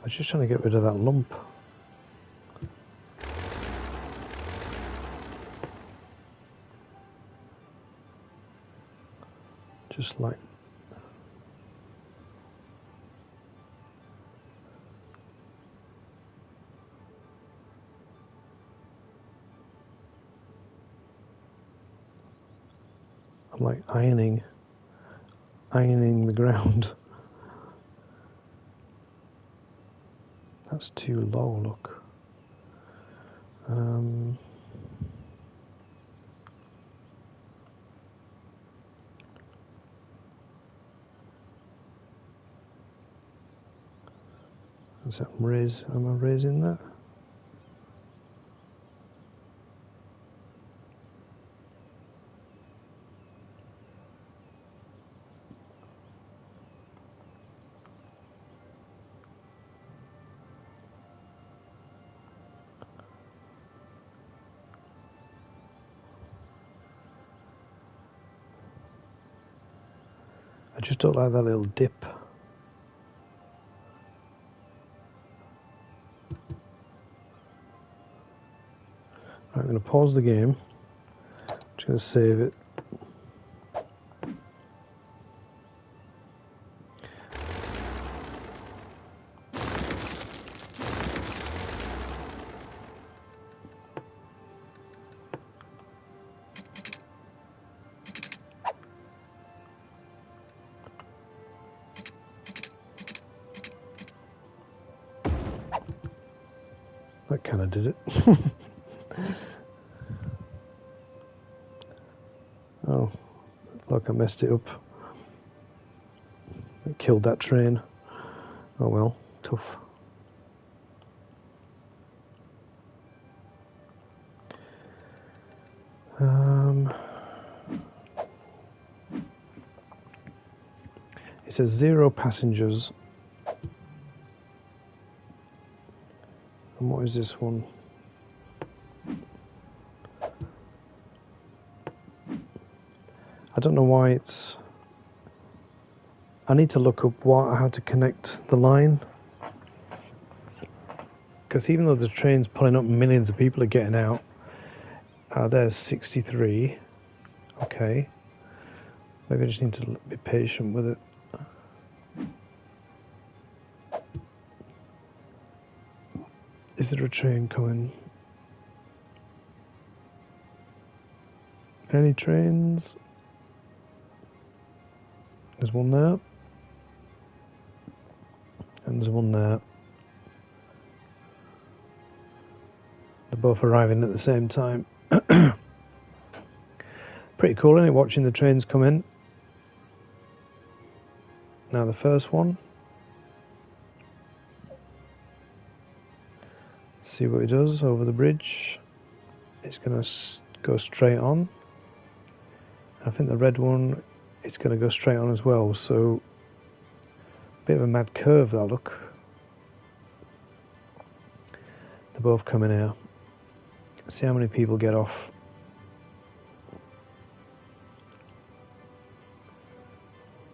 I was just trying to get rid of that lump. Just like I'm like ironing the ground. That's too low, look. Is that am I raising that? I just don't like that little dip. Right, I'm going to pause the game. I'm just going to save it. That kind of did it. Oh, look, I messed it up. It killed that train. Oh well, tough. It says 0 passengers. And what is this one? I don't know why it's... I need to look up how to connect the line. Because even though the train's pulling up, millions of people are getting out. There's 63. Okay. Maybe I just need to be patient with it. Is there a train coming? Any trains? There's one there. And there's one there. They're both arriving at the same time. Pretty cool, isn't it, watching the trains come in? Now the first one. See what it does over the bridge. It's going to go straight on. I think the red one, it's going to go straight on as well. So, bit of a mad curve that look. They're both coming here. See how many people get off.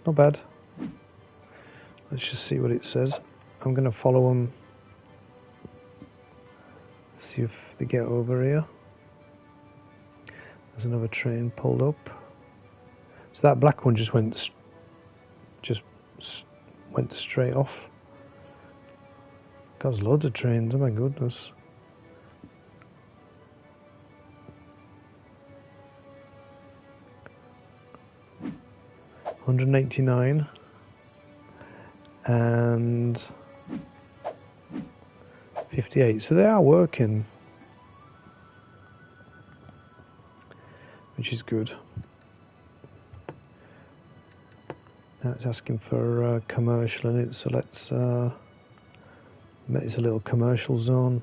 Not bad. Let's just see what it says. I'm going to follow them. See if they get over here. There's another train pulled up. So that black one just went straight off. God, there's loads of trains. Oh my goodness. $189 and 58. So they are working, which is good. Now it's asking for commercial in it, so let's make this a little commercial zone,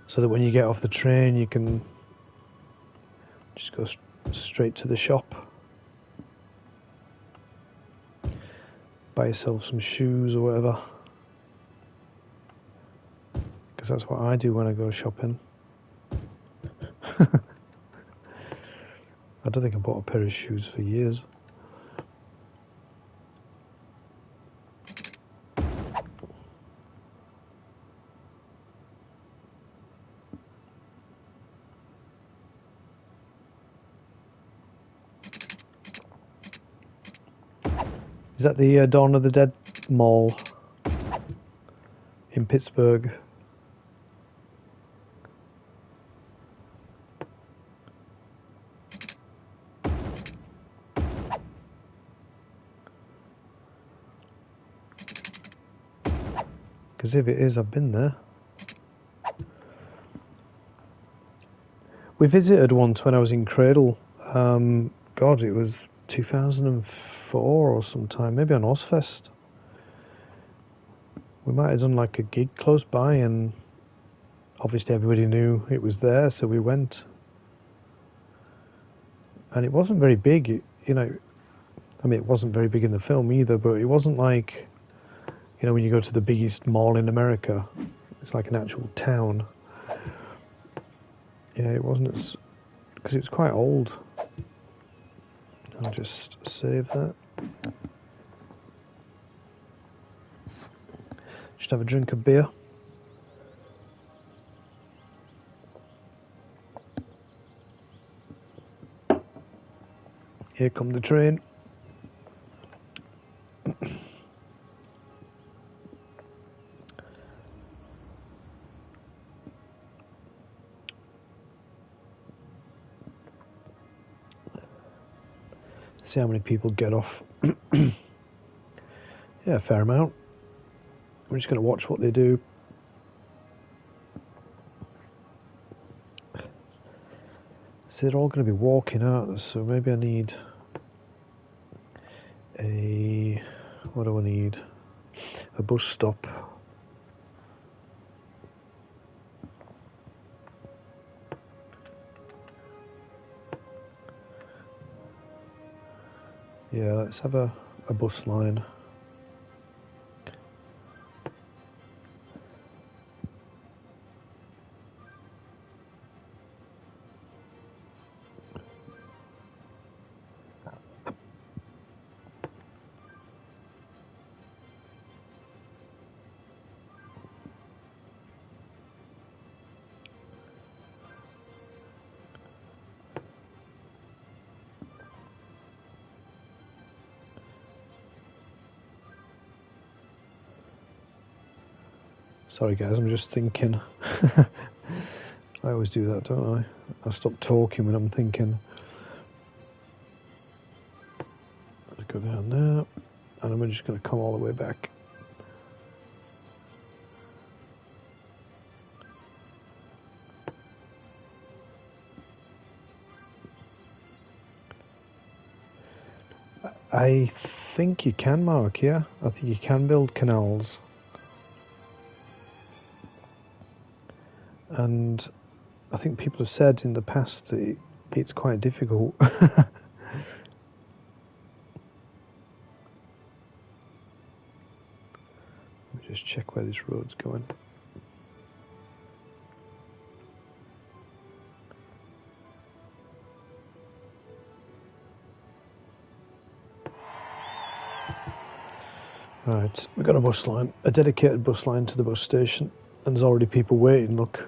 so that when you get off the train you can just go straight to the shop, buy yourself some shoes or whatever, because that's what I do when I go shopping. I don't think I bought a pair of shoes for years. Is that the Dawn of the Dead mall in Pittsburgh? Because if it is, I've been there. We visited once when I was in Cradle. God, it was 2004 or sometime, maybe on Ozfest. We might have done like a gig close by, and obviously everybody knew it was there, so we went. And it wasn't very big, you know. I mean, it wasn't very big in the film either, but it wasn't like, you know, when you go to the biggest mall in America, it's like an actual town. Yeah, it wasn't as, because it was quite old. I'll just save that. Just have a drink of beer. Here come the train. See how many people get off. Yeah, a fair amount. I'm just going to watch what they do. So they're all going to be walking out, so maybe I need a... what do I need? A bus stop. Yeah, let's have a bus line. Sorry guys, I'm just thinking. I always do that, don't I? I stop talking when I'm thinking. Let's go down there, and I'm just going to come all the way back. I think you can, Mark, yeah? I think you can build canals. And I think people have said in the past that it's quite difficult. Let me just check where this road's going. Right, we've got a bus line, a dedicated bus line to the bus station, and there's already people waiting, look.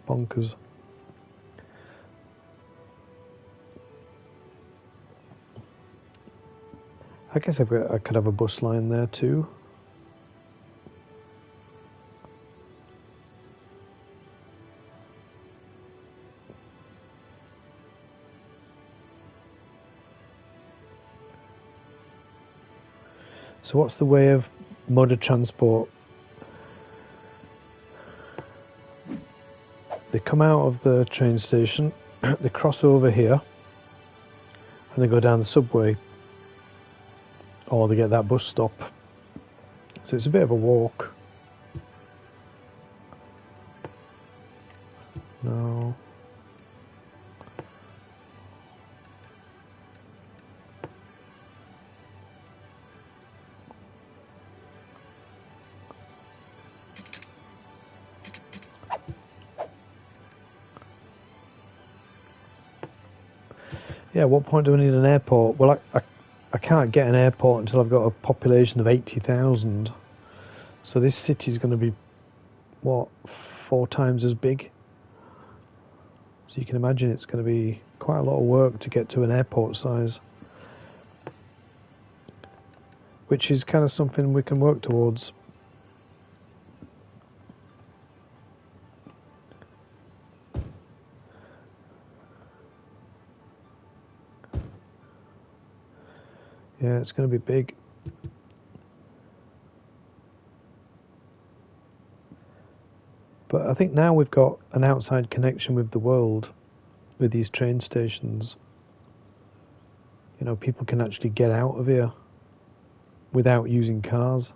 Bonkers. I guess I could have a bus line there too. So what's the way of mode of transport? They come out of the train station, they cross over here, and they go down the subway, or they get that bus stop. So it's a bit of a walk. No. Yeah, at what point do I need an airport? Well, I can't get an airport until I've got a population of 80,000. So this city's going to be, what, 4 times as big? So you can imagine it's going to be quite a lot of work to get to an airport size. Which is kind of something we can work towards. Yeah, it's going to be big. But I think now we've got an outside connection with the world with these train stations. You know, people can actually get out of here without using cars.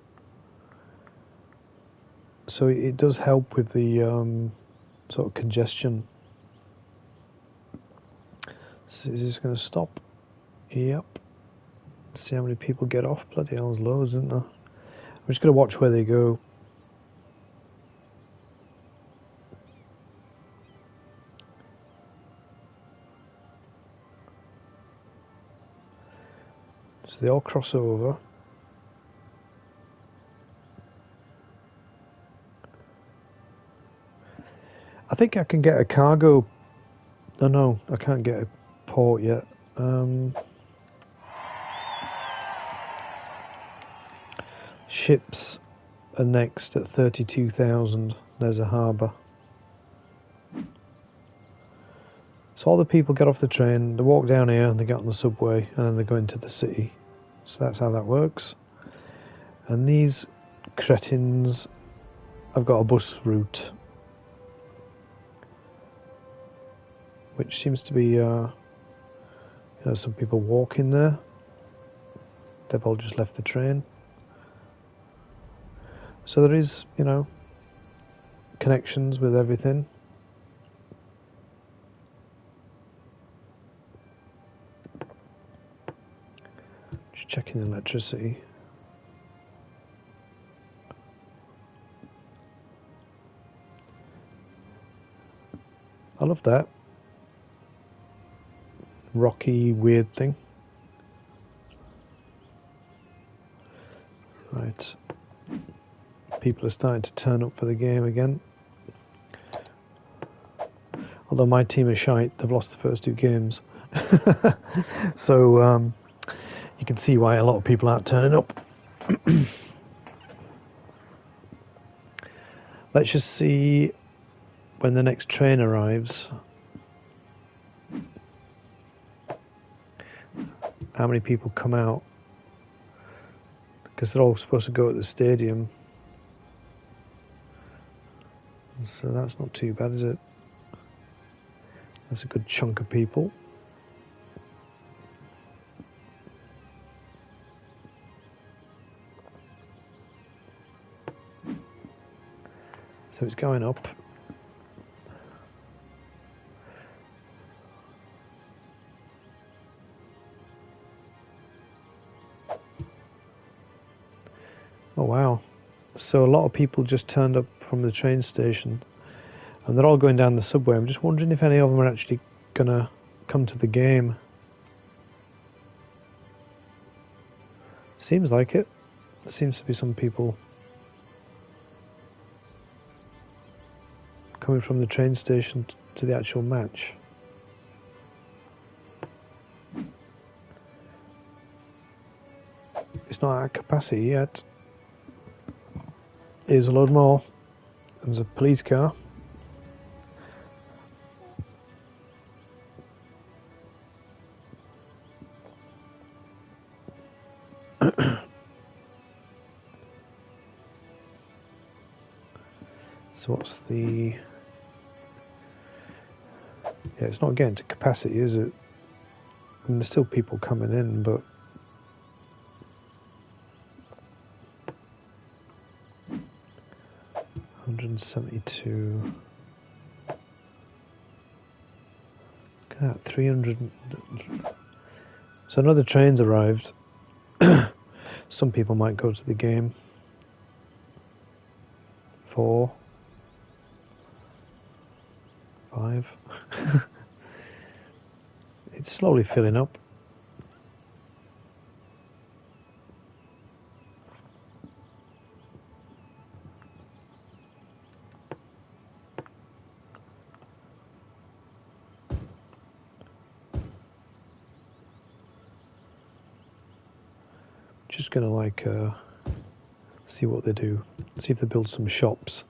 So it does help with the sort of congestion. So is this going to stop? Yep. See how many people get off. Bloody hell, there's loads, isn't there? I'm just going to watch where they go. So they all cross over. I think I can get a cargo. No, I can't get a port yet. Ships are next at 32,000. There's a harbour. So all the people get off the train, they walk down here and they get on the subway and then they go into the city. So that's how that works. And these cretins have got a bus route, which seems to be, you know, some people walking there. They've all just left the train. So there is, you know, connections with everything. Just checking the electricity. I love that. Rocky, weird thing. Right. People are starting to turn up for the game again. Although my team is shite, they've lost the first 2 games. So you can see why a lot of people aren't turning up. Let's just see when the next train arrives how many people come out, because they're all supposed to go at the stadium. So that's not too bad, is it? That's a good chunk of people. So it's going up. Oh wow. So a lot of people just turned up from the train station and they're all going down the subway. I'm just wondering if any of them are actually gonna come to the game. Seems like it. There seems to be some people coming from the train station to the actual match. It's not at capacity yet. Here's a load more. There's a police car. So what's the... Yeah, it's not getting to capacity, is it? I mean, there's still people coming in, but... $172... Look at that, 300... So another train's arrived. Some people might go to the game. 4... 5... It's slowly filling up. Just gonna like see what they do. See if they build some shops.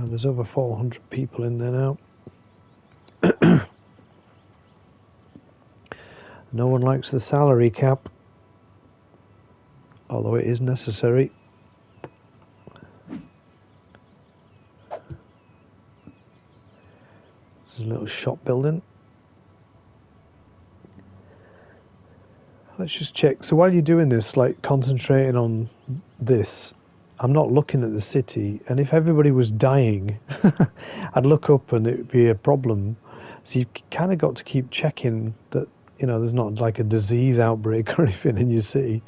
There's over 400 people in there now. No one likes the salary cap, although it is necessary. There's a little shop building. Let's just check. So while you're doing this, like concentrating on this, I'm not looking at the city, and if everybody was dying, I'd look up and it would be a problem. So you've kind of got to keep checking that, you know, there's not like a disease outbreak or anything in your city.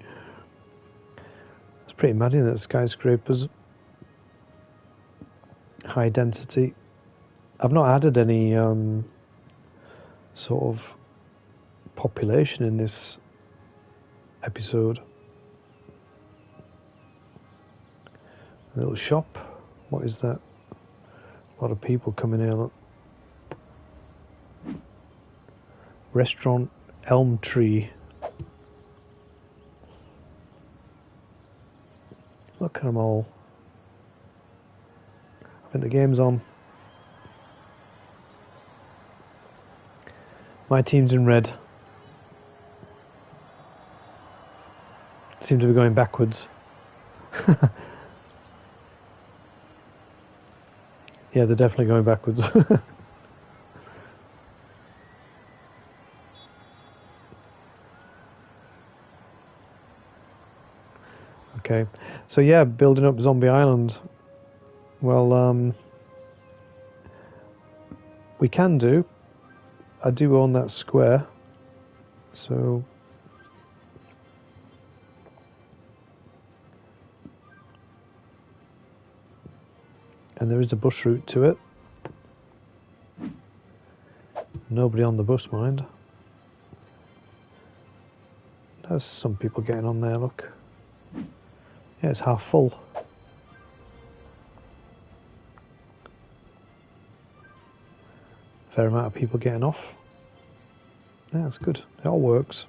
It's pretty mad, isn't it? Skyscrapers, high density. I've not added any sort of population in this episode. A little shop. What is that? A lot of people coming here. Look. Restaurant Elm Tree. Look at them all. I think the game's on. My team's in red. Seem to be going backwards. Yeah, they're definitely going backwards. Okay, so yeah, building up Zombie Island. Well, we can do. I do own that square, so and there is a bus route to it. Nobody on the bus, mind. There's some people getting on there, look. Yeah, it's half full. Fair amount of people getting off. Yeah, it's good. It all works.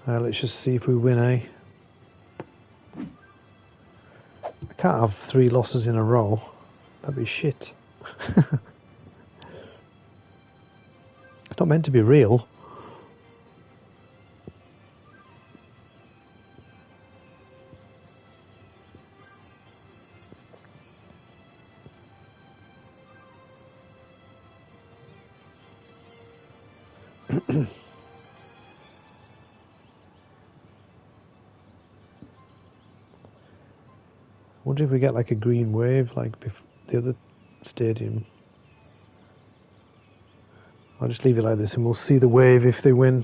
Let's just see if we win, eh? I can't have 3 losses in a row. That'd be shit. It's not meant to be real. Wonder if we get like a green wave like the other stadium. I'll just leave it like this and we'll see the wave if they win.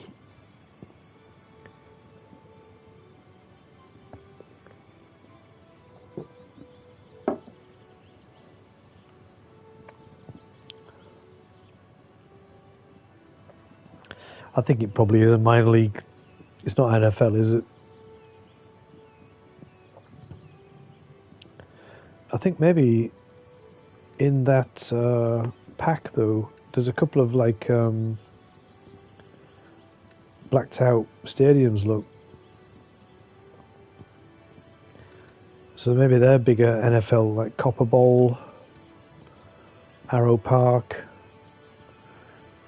I think it probably is a minor league. It's not NFL, is it? I think maybe in that pack though, there's a couple of like blacked out stadiums, look. So maybe they're bigger NFL, like Copper Bowl, Arrow Park,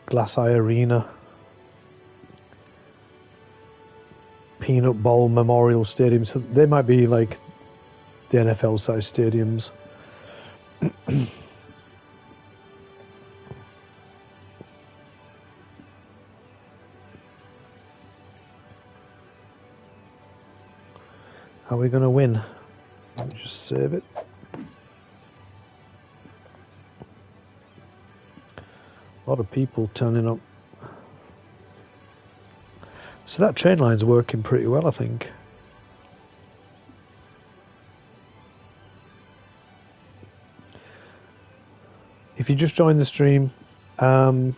Glass Eye Arena, Peanut Bowl Memorial Stadium. So they might be like the NFL size stadiums. Are we going to win? Let me just save it. A lot of people turning up. So that train line's working pretty well, I think. If you just joined the stream, we're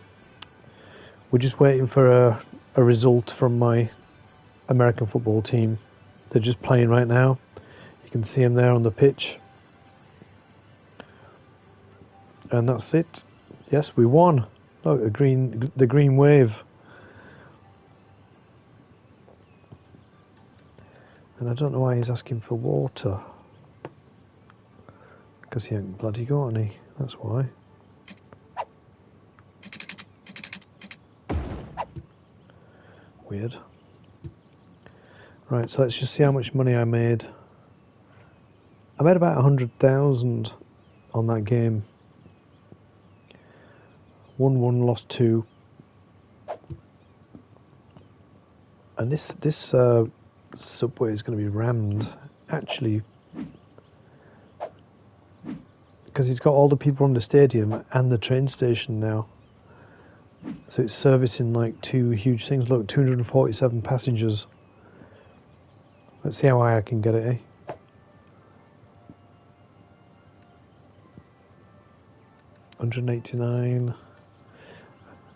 just waiting for a result from my American football team. They're just playing right now. You can see them there on the pitch. And that's it. Yes, we won. Look, the green wave. And I don't know why he's asking for water. Because he ain't bloody got any. That's why. Weird. Right, so let's just see how much money I made. I made about 100,000 on that game. Won 1, lost 2. And this subway is going to be rammed, actually, because it's got all the people from the stadium and the train station now. So it's servicing like 2 huge things. Look, 247 passengers. Let's see how high I can get it, eh? $189.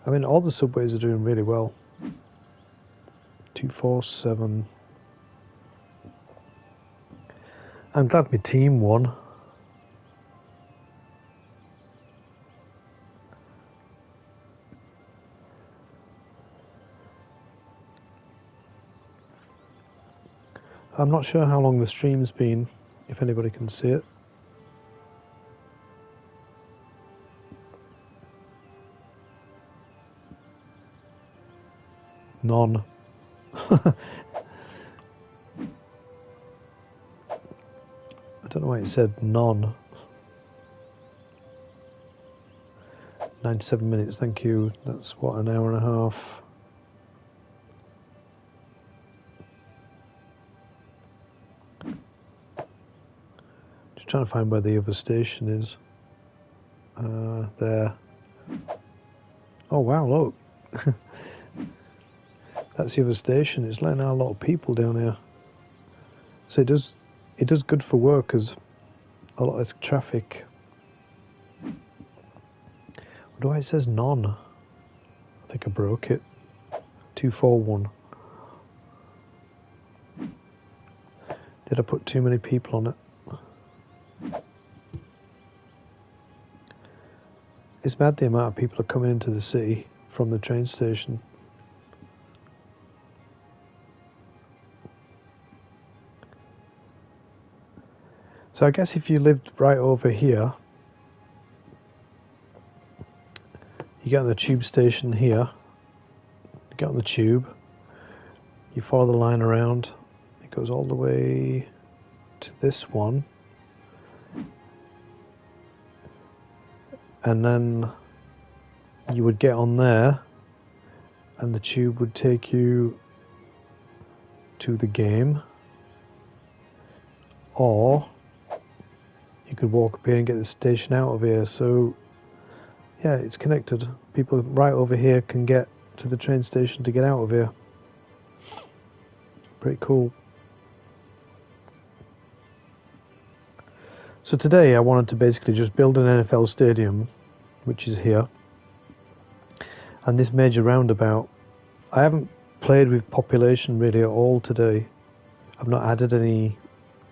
I mean, all the subways are doing really well. 247. I'm glad my team won. I'm not sure how long the stream's been, if anybody can see it. None. I don't know why it said none. 97 minutes, thank you. That's what, an hour and a half. Just trying to find where the other station is. There. Oh wow, look. That's the other station. It's letting out a lot of people down here. So it does good for workers. A lot less traffic. What do I? It says none. I think I broke it. 241. Did I put too many people on it? It's mad the amount of people are coming into the city from the train station. So I guess if you lived right over here, you get on the tube station here, you get on the tube, you follow the line around, it goes all the way to this one, and then you would get on there, and the tube would take you to the game, or you could walk up here and get the station out of here. So yeah, it's connected. People right over here can get to the train station to get out of here. Pretty cool. So today I wanted to basically just build an NFL stadium, which is here, and this major roundabout. I haven't played with population really at all today. I've not added any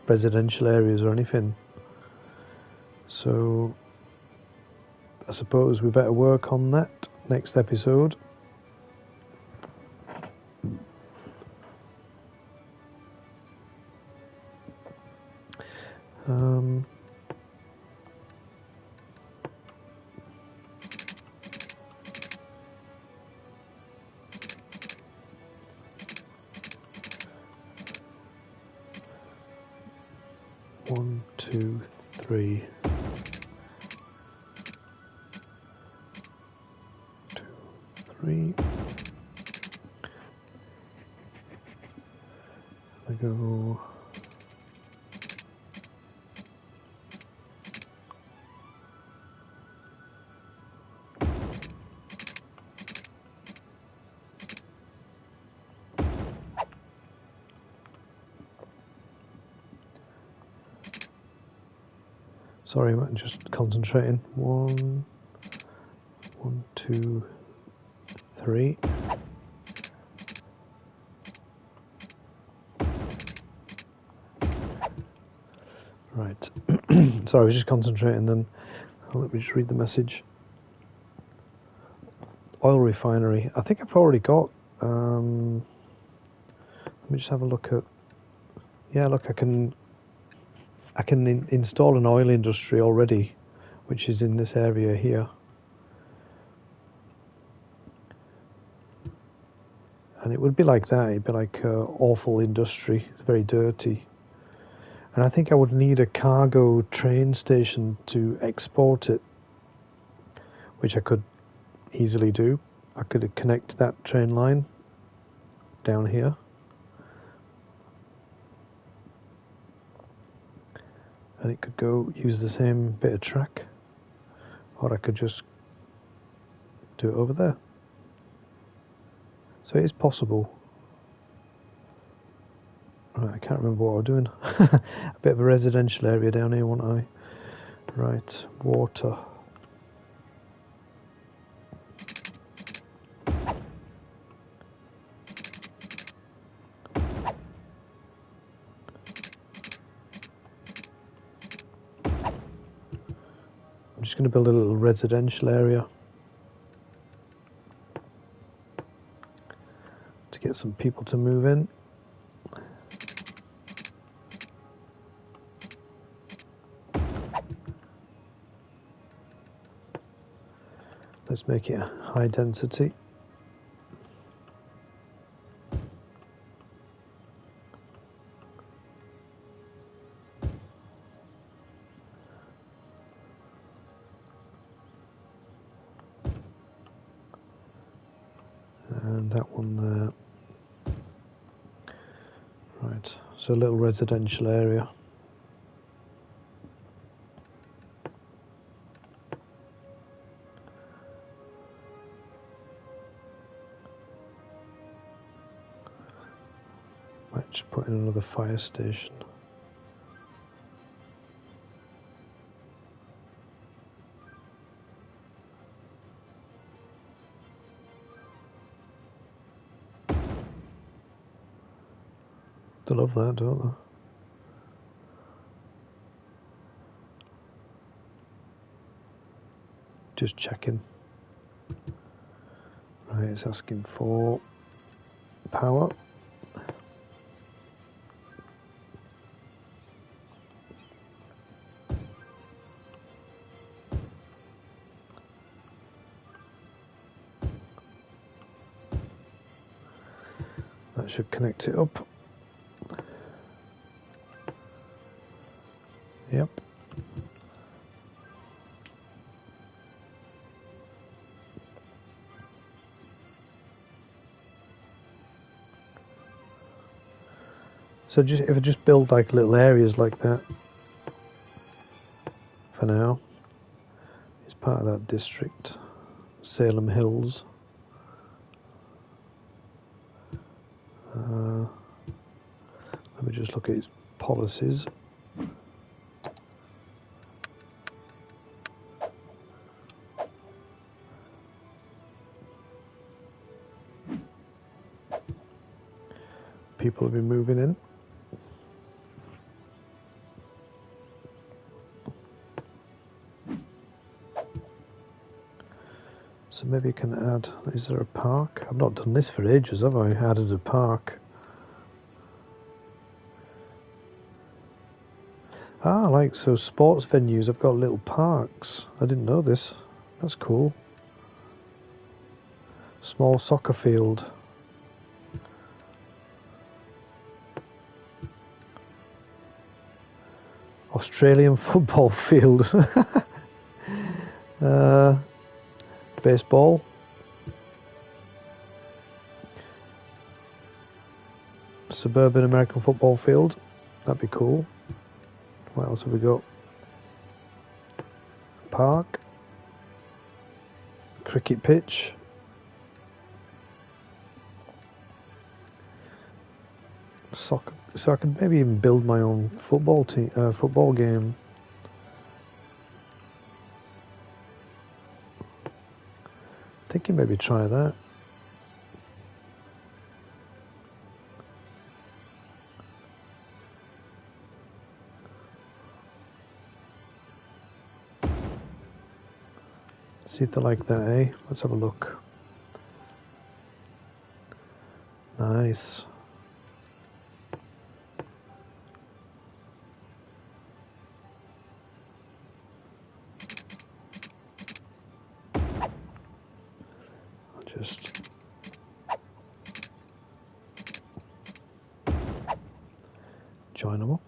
residential areas or anything. So I suppose we better work on that next episode. One, two, three. 2, 3. I go. Sorry, I'm just concentrating. 1, 2, 3. Right. Sorry, I was just concentrating then. Let me just read the message. Oil refinery. I think I've already got. Let me just have a look at. Yeah, look, I can install an oil industry already, which is in this area here. And it would be like that. It'd be like awful industry. It's very dirty. And I think I would need a cargo train station to export it, which I could easily do. I could connect that train line down here. And it could go use the same bit of track, or I could just do it over there. So it is possible. Right, I can't remember what I was doing. A bit of a residential area down here, won't I? Right, water. I'm just going to build a little residential area to get some people to move in. Let's make it high density. And that one there. Right, so a little residential area. Might just put in another fire station. They love that, don't they? Just checking. Right, it's asking for power. That should connect it up. Yep. So just, if I just build like little areas like that for now, it's part of that district, Salem Hills. Let me just look at its policies. People have been moving in. So maybe you can add, is there a park? I've not done this for ages, have I? Added a park. Ah, like, so sports venues have got little parks. I didn't know this. That's cool. Small soccer field. Australian football field. Baseball. Suburban American football field. That'd be cool. What else have we got? Park. Cricket pitch. Soccer. So I could maybe even build my own football team, football game. Thinking maybe try that. See if they like that, eh? Let's have a look. Nice. I'll just join them up.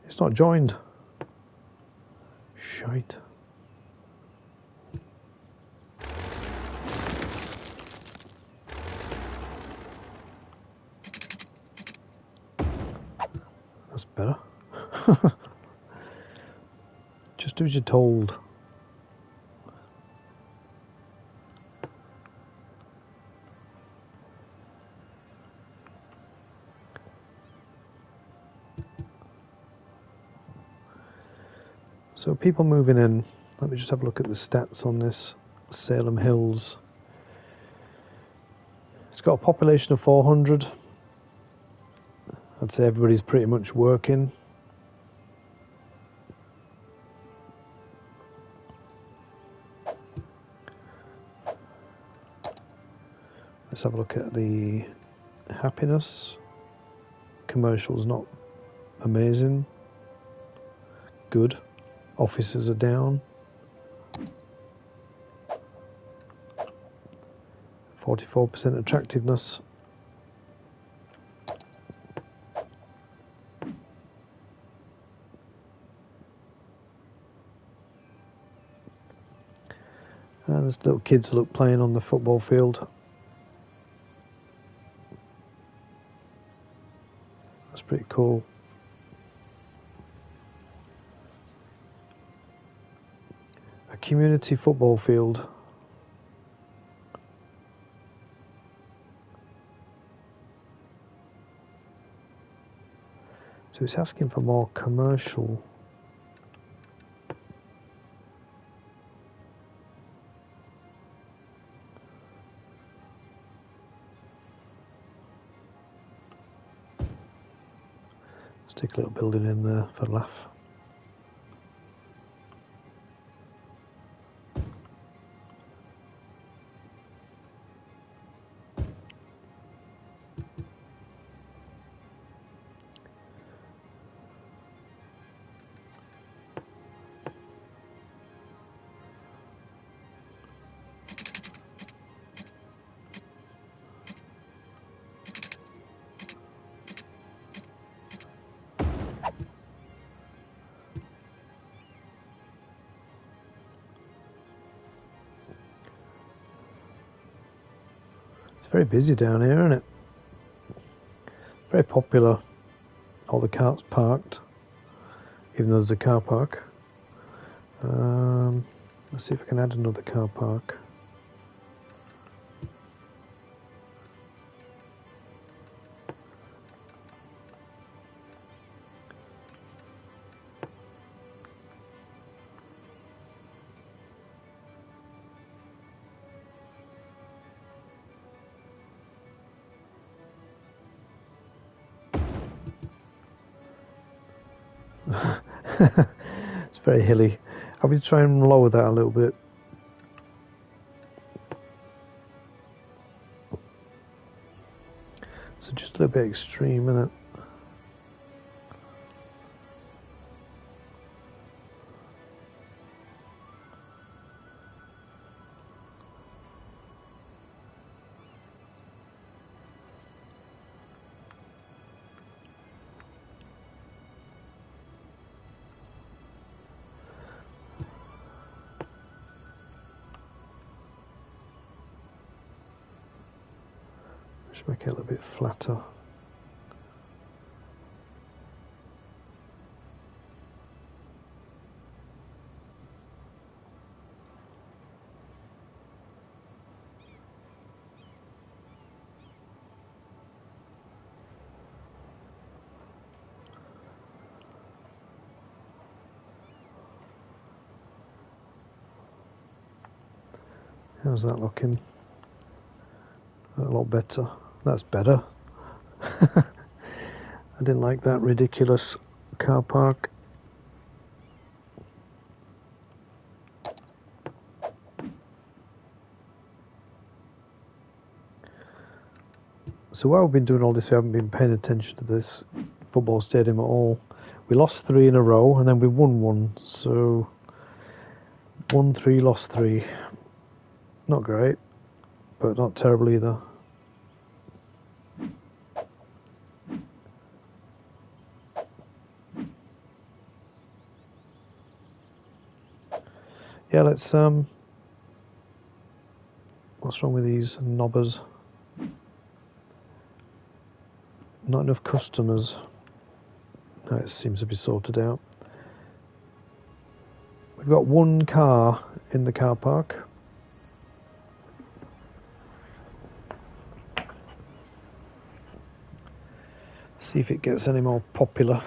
It's not joined. Shite. That's better. Just do as you're told. So people moving in, let me just have a look at the stats on this Salem Hills. It's got a population of 400. I'd say everybody's pretty much working. Let's have a look at the happiness. Commercial's not amazing. Good. Offices are down. 44% attractiveness. And there's little kids look playing on the football field. That's pretty cool. A community football field. So it's asking for more commercial. Let's stick a little building in there for a laugh. Very busy down here, isn't it? Very popular. All the cars parked, even though there's a car park. Let's see if I can add another car park. It's very hilly. I will try and lower that a little bit. So just a little bit extreme, isn't it? Just make it a little bit flatter. How's that looking? A lot better. That's better. I didn't like that ridiculous car park. So while we've been doing all this, we haven't been paying attention to this football stadium at all. We lost 3 in a row and then we won 1. So 1-3, lost 3. Not great, but not terrible either. Yeah, let's what's wrong with these knobbers? Not enough customers. No, it seems to be sorted out. We've got 1 car in the car park. See if it gets any more popular.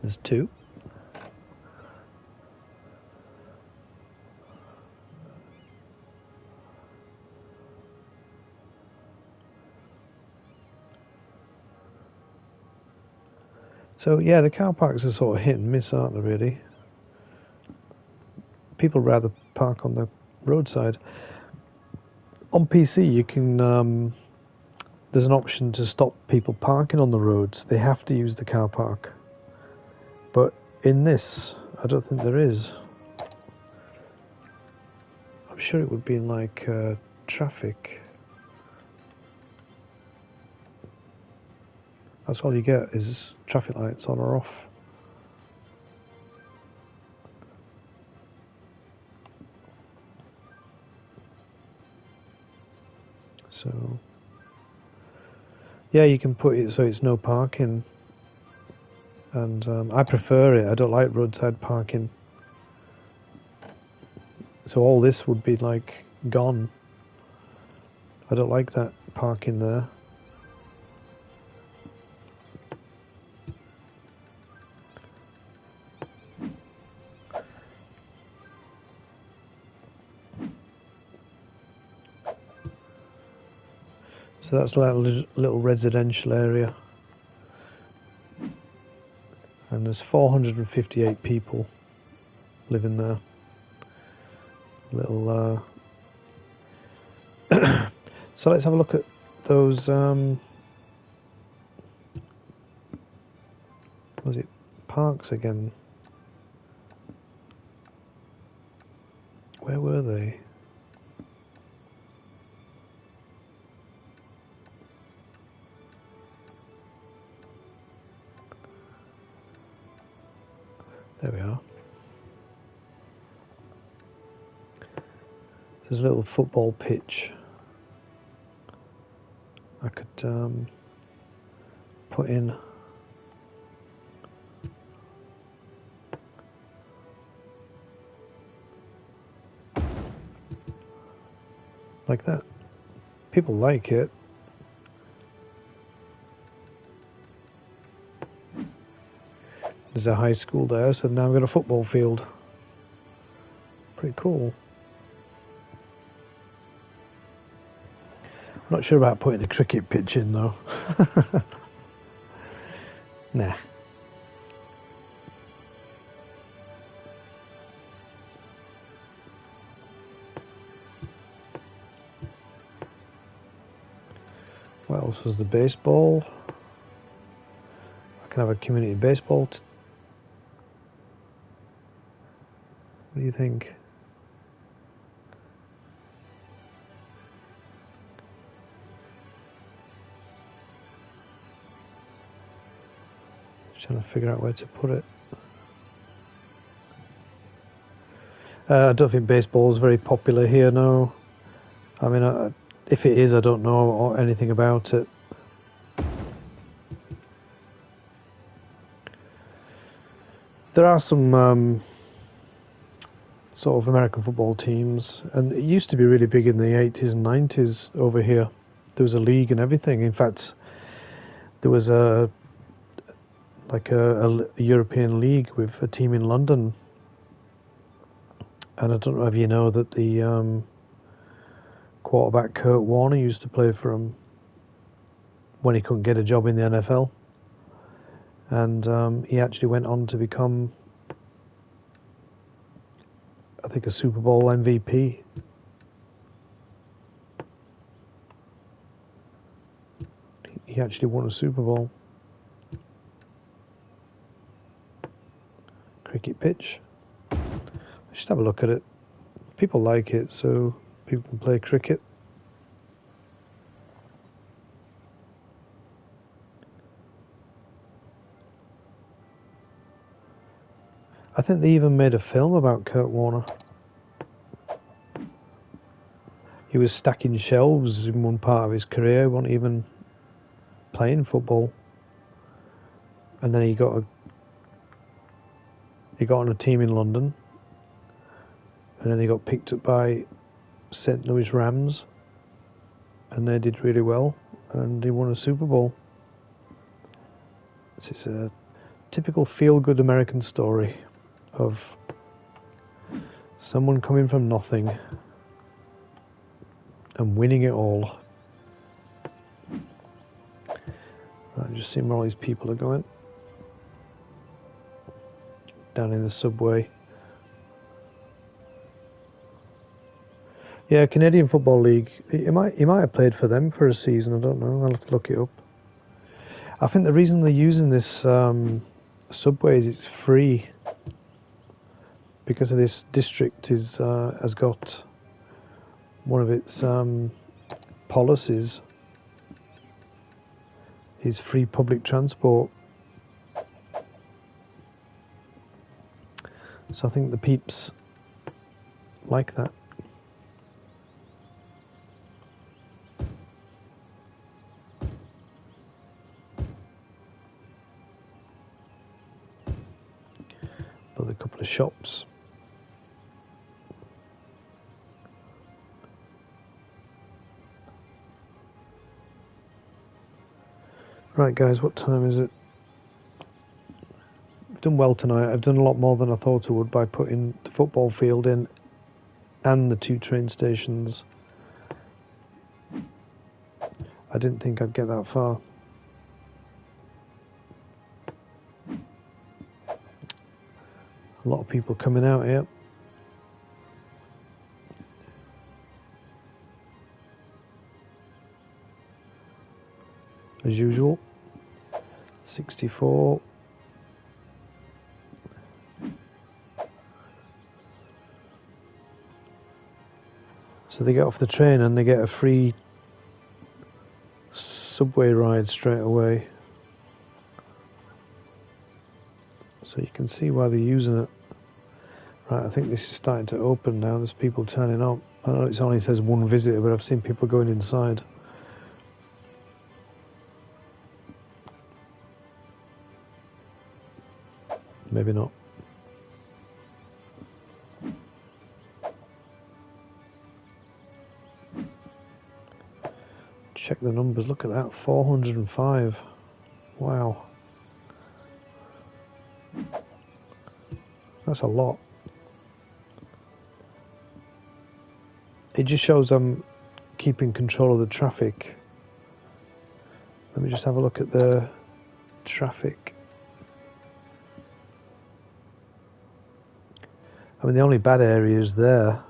There's 2. So yeah, the car parks are sort of hit and miss, aren't they, really? People rather park on the roadside. On PC you can, there's an option to stop people parking on the roads. They have to use the car park. But in this, I don't think there is. I'm sure it would be in like traffic. That's all you get is traffic lights on or off. So yeah, you can put it so it's no parking, and I prefer it. I don't like roadside parking. So all this would be like gone. I don't like that parking there. So that's like a little residential area. And there's 458 people living there. Little. So let's have a look at those. Was it parks again? Where were they? There we are. There's a little football pitch. I could put in. Like that. People like it. There's a high school there, so now we've got a football field. Pretty cool. Not sure about putting a cricket pitch in though. Nah. What else was the baseball? I can have a community baseball. What do you think? Just trying to figure out where to put it. I don't think baseball is very popular here, no. I mean, if it is, I don't know anything about it. There are some sort of American football teams, and it used to be really big in the 80s and 90s over here. There was a league and everything. In fact, there was a European league with a team in London. And I don't know if you know that the quarterback Kurt Warner used to play for him when he couldn't get a job in the NFL. And he actually went on to become, I think, a Super Bowl MVP. He actually won a Super Bowl. Cricket pitch. Just have a look at it. People like it, so people can play cricket. I think they even made a film about Kurt Warner. He was stacking shelves in one part of his career. He wasn't even playing football, and then he got on a team in London, and then he got picked up by St. Louis Rams, and they did really well, and he won a Super Bowl. This is a typical feel-good American story of someone coming from nothing and winning it all. Right, just seeing where all these people are going. Down in the subway. Yeah, Canadian Football League. He might have played for them for a season. I don't know. I'll have to look it up. I think the reason they're using this subway is it's free, because of this district has got one of its policies is free public transport. So I think the peeps like that. shops. Right guys, what time is it? I've done well tonight. I've done a lot more than I thought I would by putting the football field in and the 2 train stations. I didn't think I'd get that far. A lot of people coming out here. As usual. 64. So they get off the train and they get a free subway ride straight away. So you can see why they're using it. Right, I think this is starting to open now. There's people turning up. I know it only says 1 visitor, but I've seen people going inside. Maybe not. Check the numbers. Look at that. 405. Wow. That's a lot. It just shows I'm keeping control of the traffic. Let me just have a look at the traffic. I mean, the only bad area is there,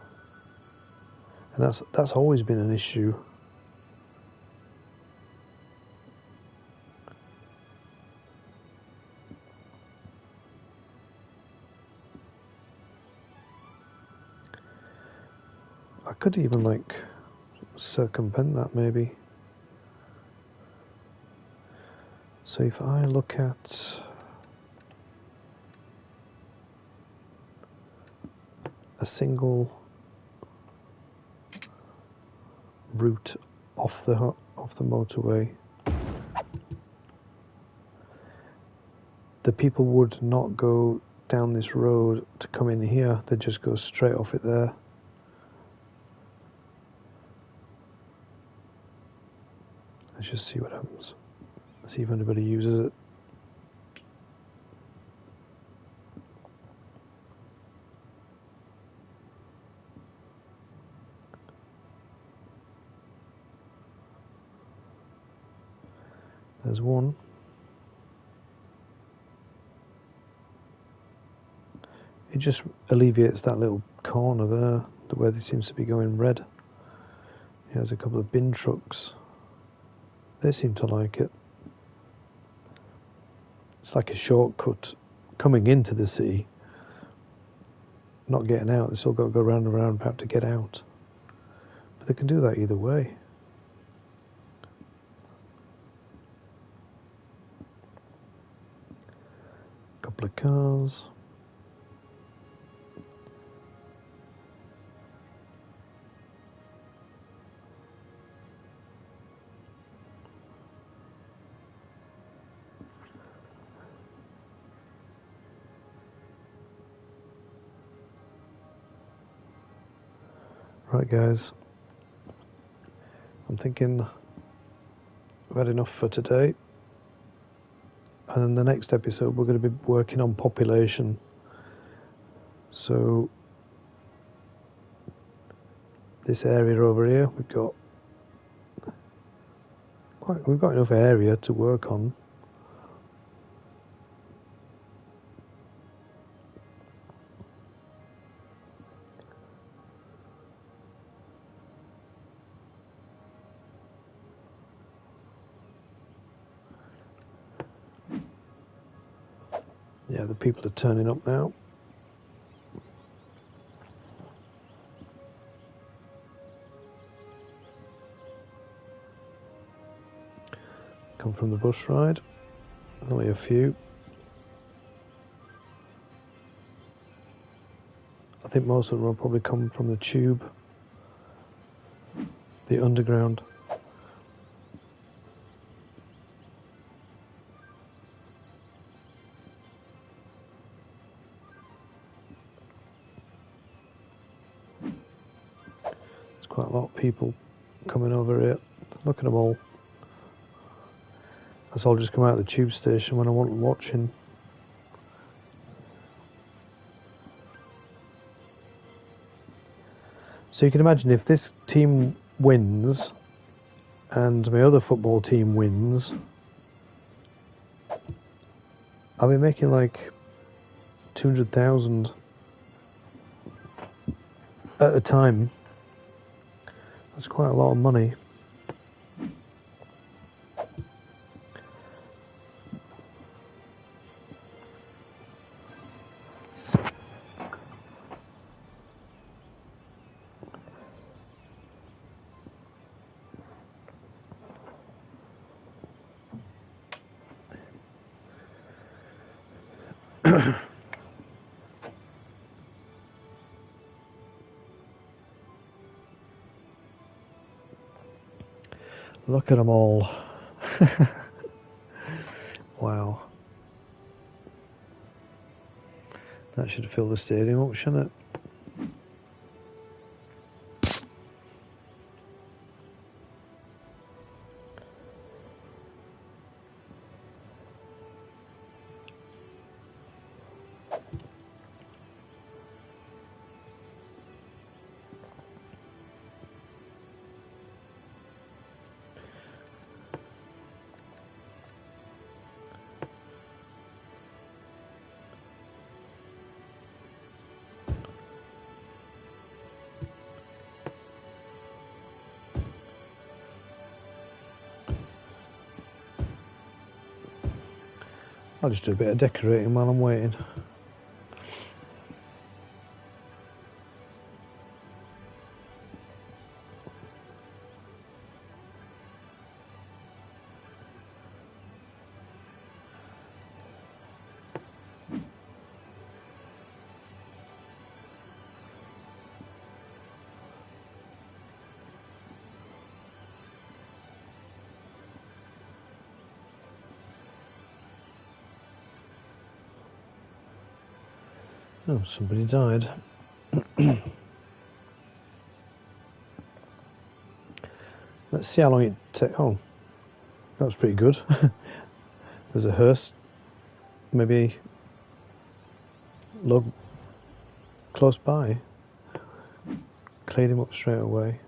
and that's always been an issue. I could even like circumvent that maybe. So if I look at a single route off the motorway, the people would not go down this road to come in here. They'd just go straight off it there. Let's just see what happens. See if anybody uses it. There's one. It just alleviates that little corner there, where it seems to be going red. There's a couple of bin trucks. They seem to like it. It's like a shortcut coming into the city, not getting out. They still got to go round and round about to get out. But they can do that either way. Couple of cars. Right guys, I'm thinking I've had enough for today, and in the next episode we're going to be working on population. So this area over here, we've got enough area to work on. Yeah, the people are turning up now. Come from the bus ride. Only a few. I think most of them will probably come from the tube, the underground. quite a lot of people coming over here. Look at them all. That's all just come out of the tube station when I wasn't watching. So you can imagine if this team wins and my other football team wins, I'll be making like 200,000 at a time. That's quite a lot of money. Look at them all. Wow. That should fill the stadium up, shouldn't it? I'll just do a bit of decorating while I'm waiting. Oh, somebody died. Let's see how long it takes. Oh, that was pretty good. There's a hearse, maybe close by. Cleared him up straight away.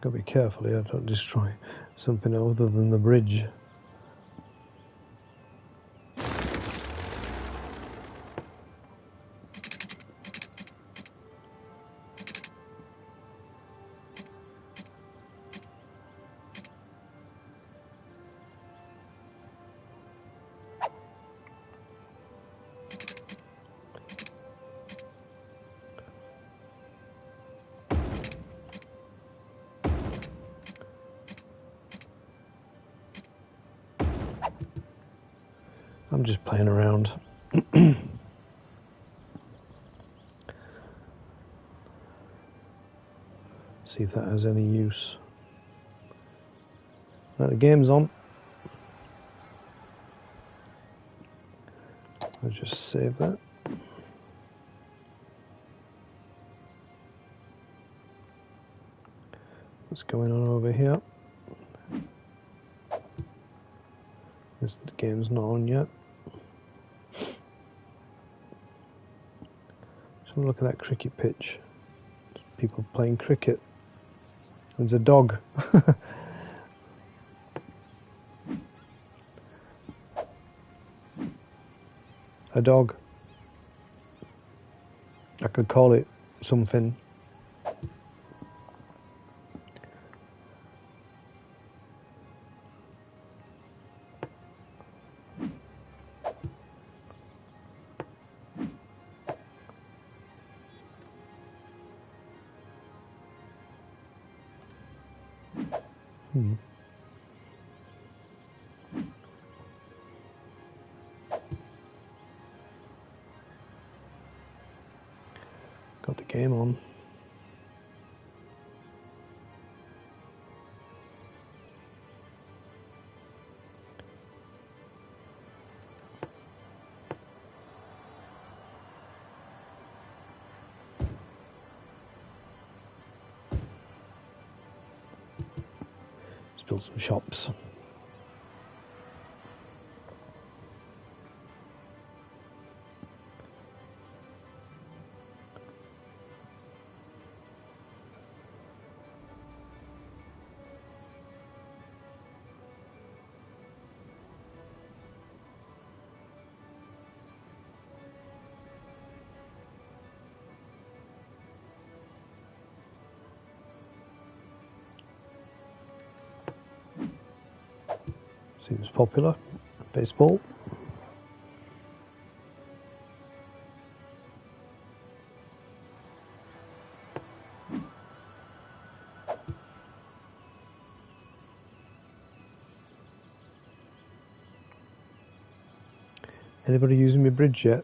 Gotta be careful here, don't destroy something other than the bridge. I'm just playing around. See if that has any use. Right, the game's on. I'll just save that. What's going on over here? This game's not on yet. So look at that cricket pitch. People playing cricket. There's a dog. A dog. I could call it something. Got the game on. Let's build some shops. Seems popular. Baseball. Anybody using my bridge yet?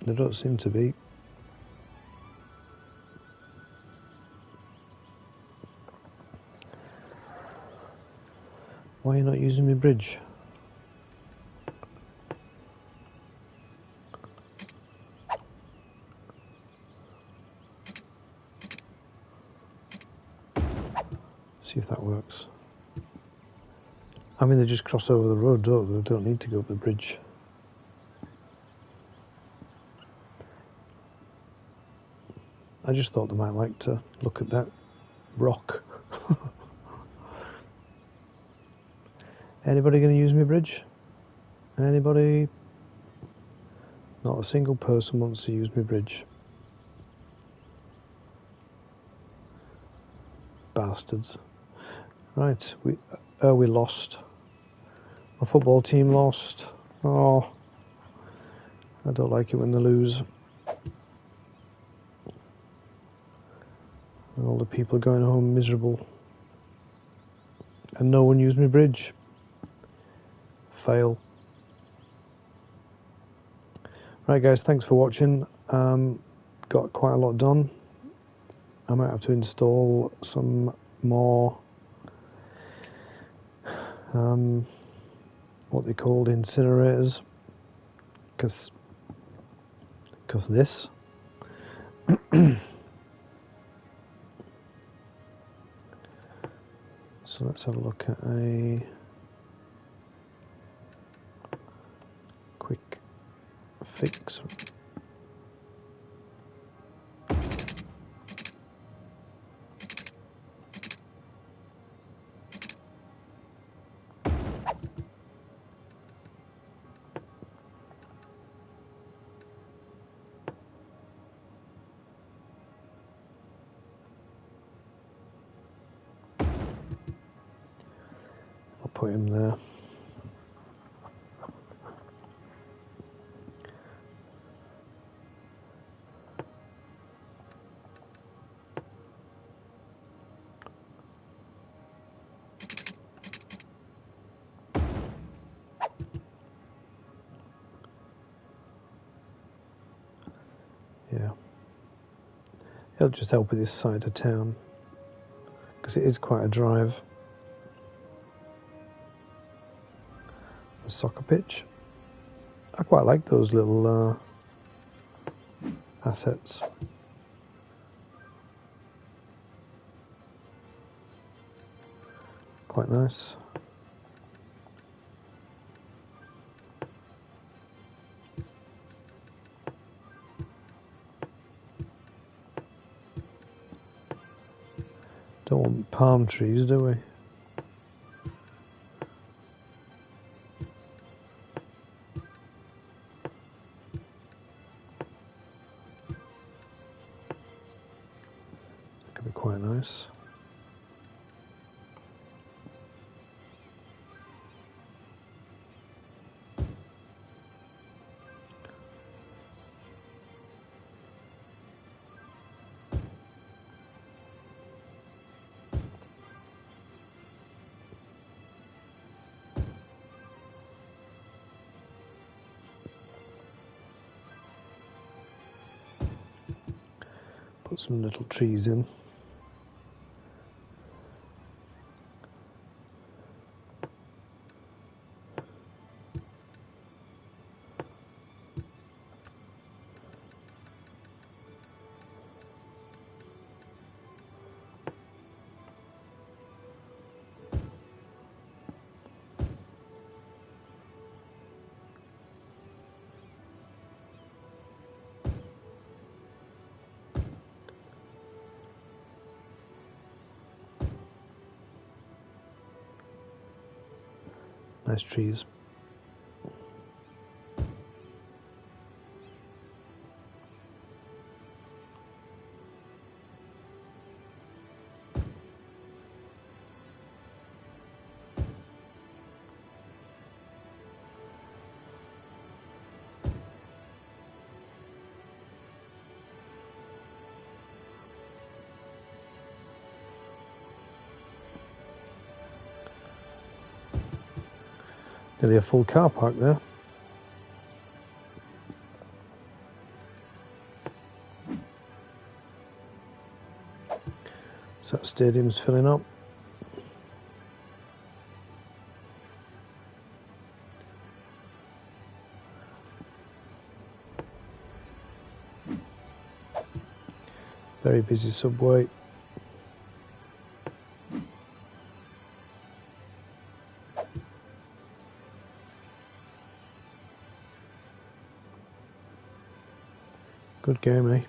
There don't seem to be. Why are you not using my bridge? See if that works. I mean, they just cross over the road, don't they? They don't need to go up the bridge. I just thought they might like to look at that rock. Anybody going to use my bridge? Anybody? Not a single person wants to use my bridge. Bastards. Right, we lost. My football team lost. Oh, I don't like it when they lose. And all the people are going home miserable. And no one used my bridge. Fail. Right guys, thanks for watching. Got quite a lot done. I might have to install some more what they called incinerators, because this so let's have a look at a quick fix. I'll put him there. Yeah, it'll just help with this side of town because it is quite a drive. A soccer pitch. I quite like those little assets. Quite nice. Don't want palm trees, do we? That could be quite nice. Put some little trees in. Nice trees. Nearly a full car park there. So that stadium's filling up. Very busy subway. Good game, eh?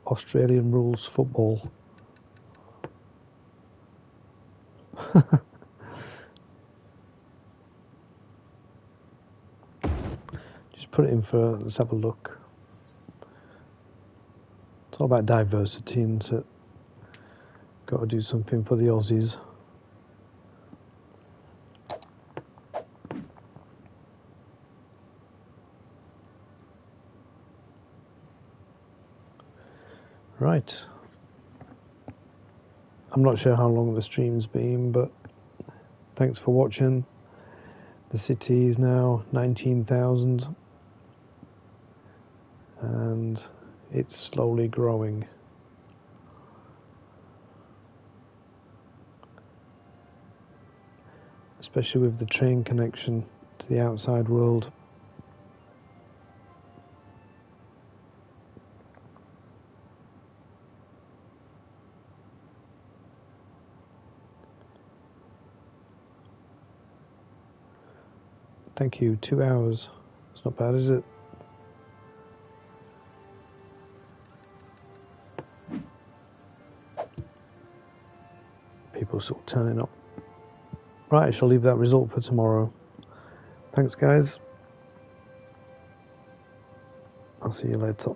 Australian rules football. Just put it in for, let's have a look. It's all about diversity, isn't it? Got to do something for the Aussies. Right. I'm not sure how long the stream's been, but thanks for watching. The city is now 19,000 and it's slowly growing. Especially with the train connection to the outside world. Thank you, 2 hours. It's not bad, is it? People sort of turning up. Right, I shall leave that result for tomorrow. Thanks, guys. I'll see you later.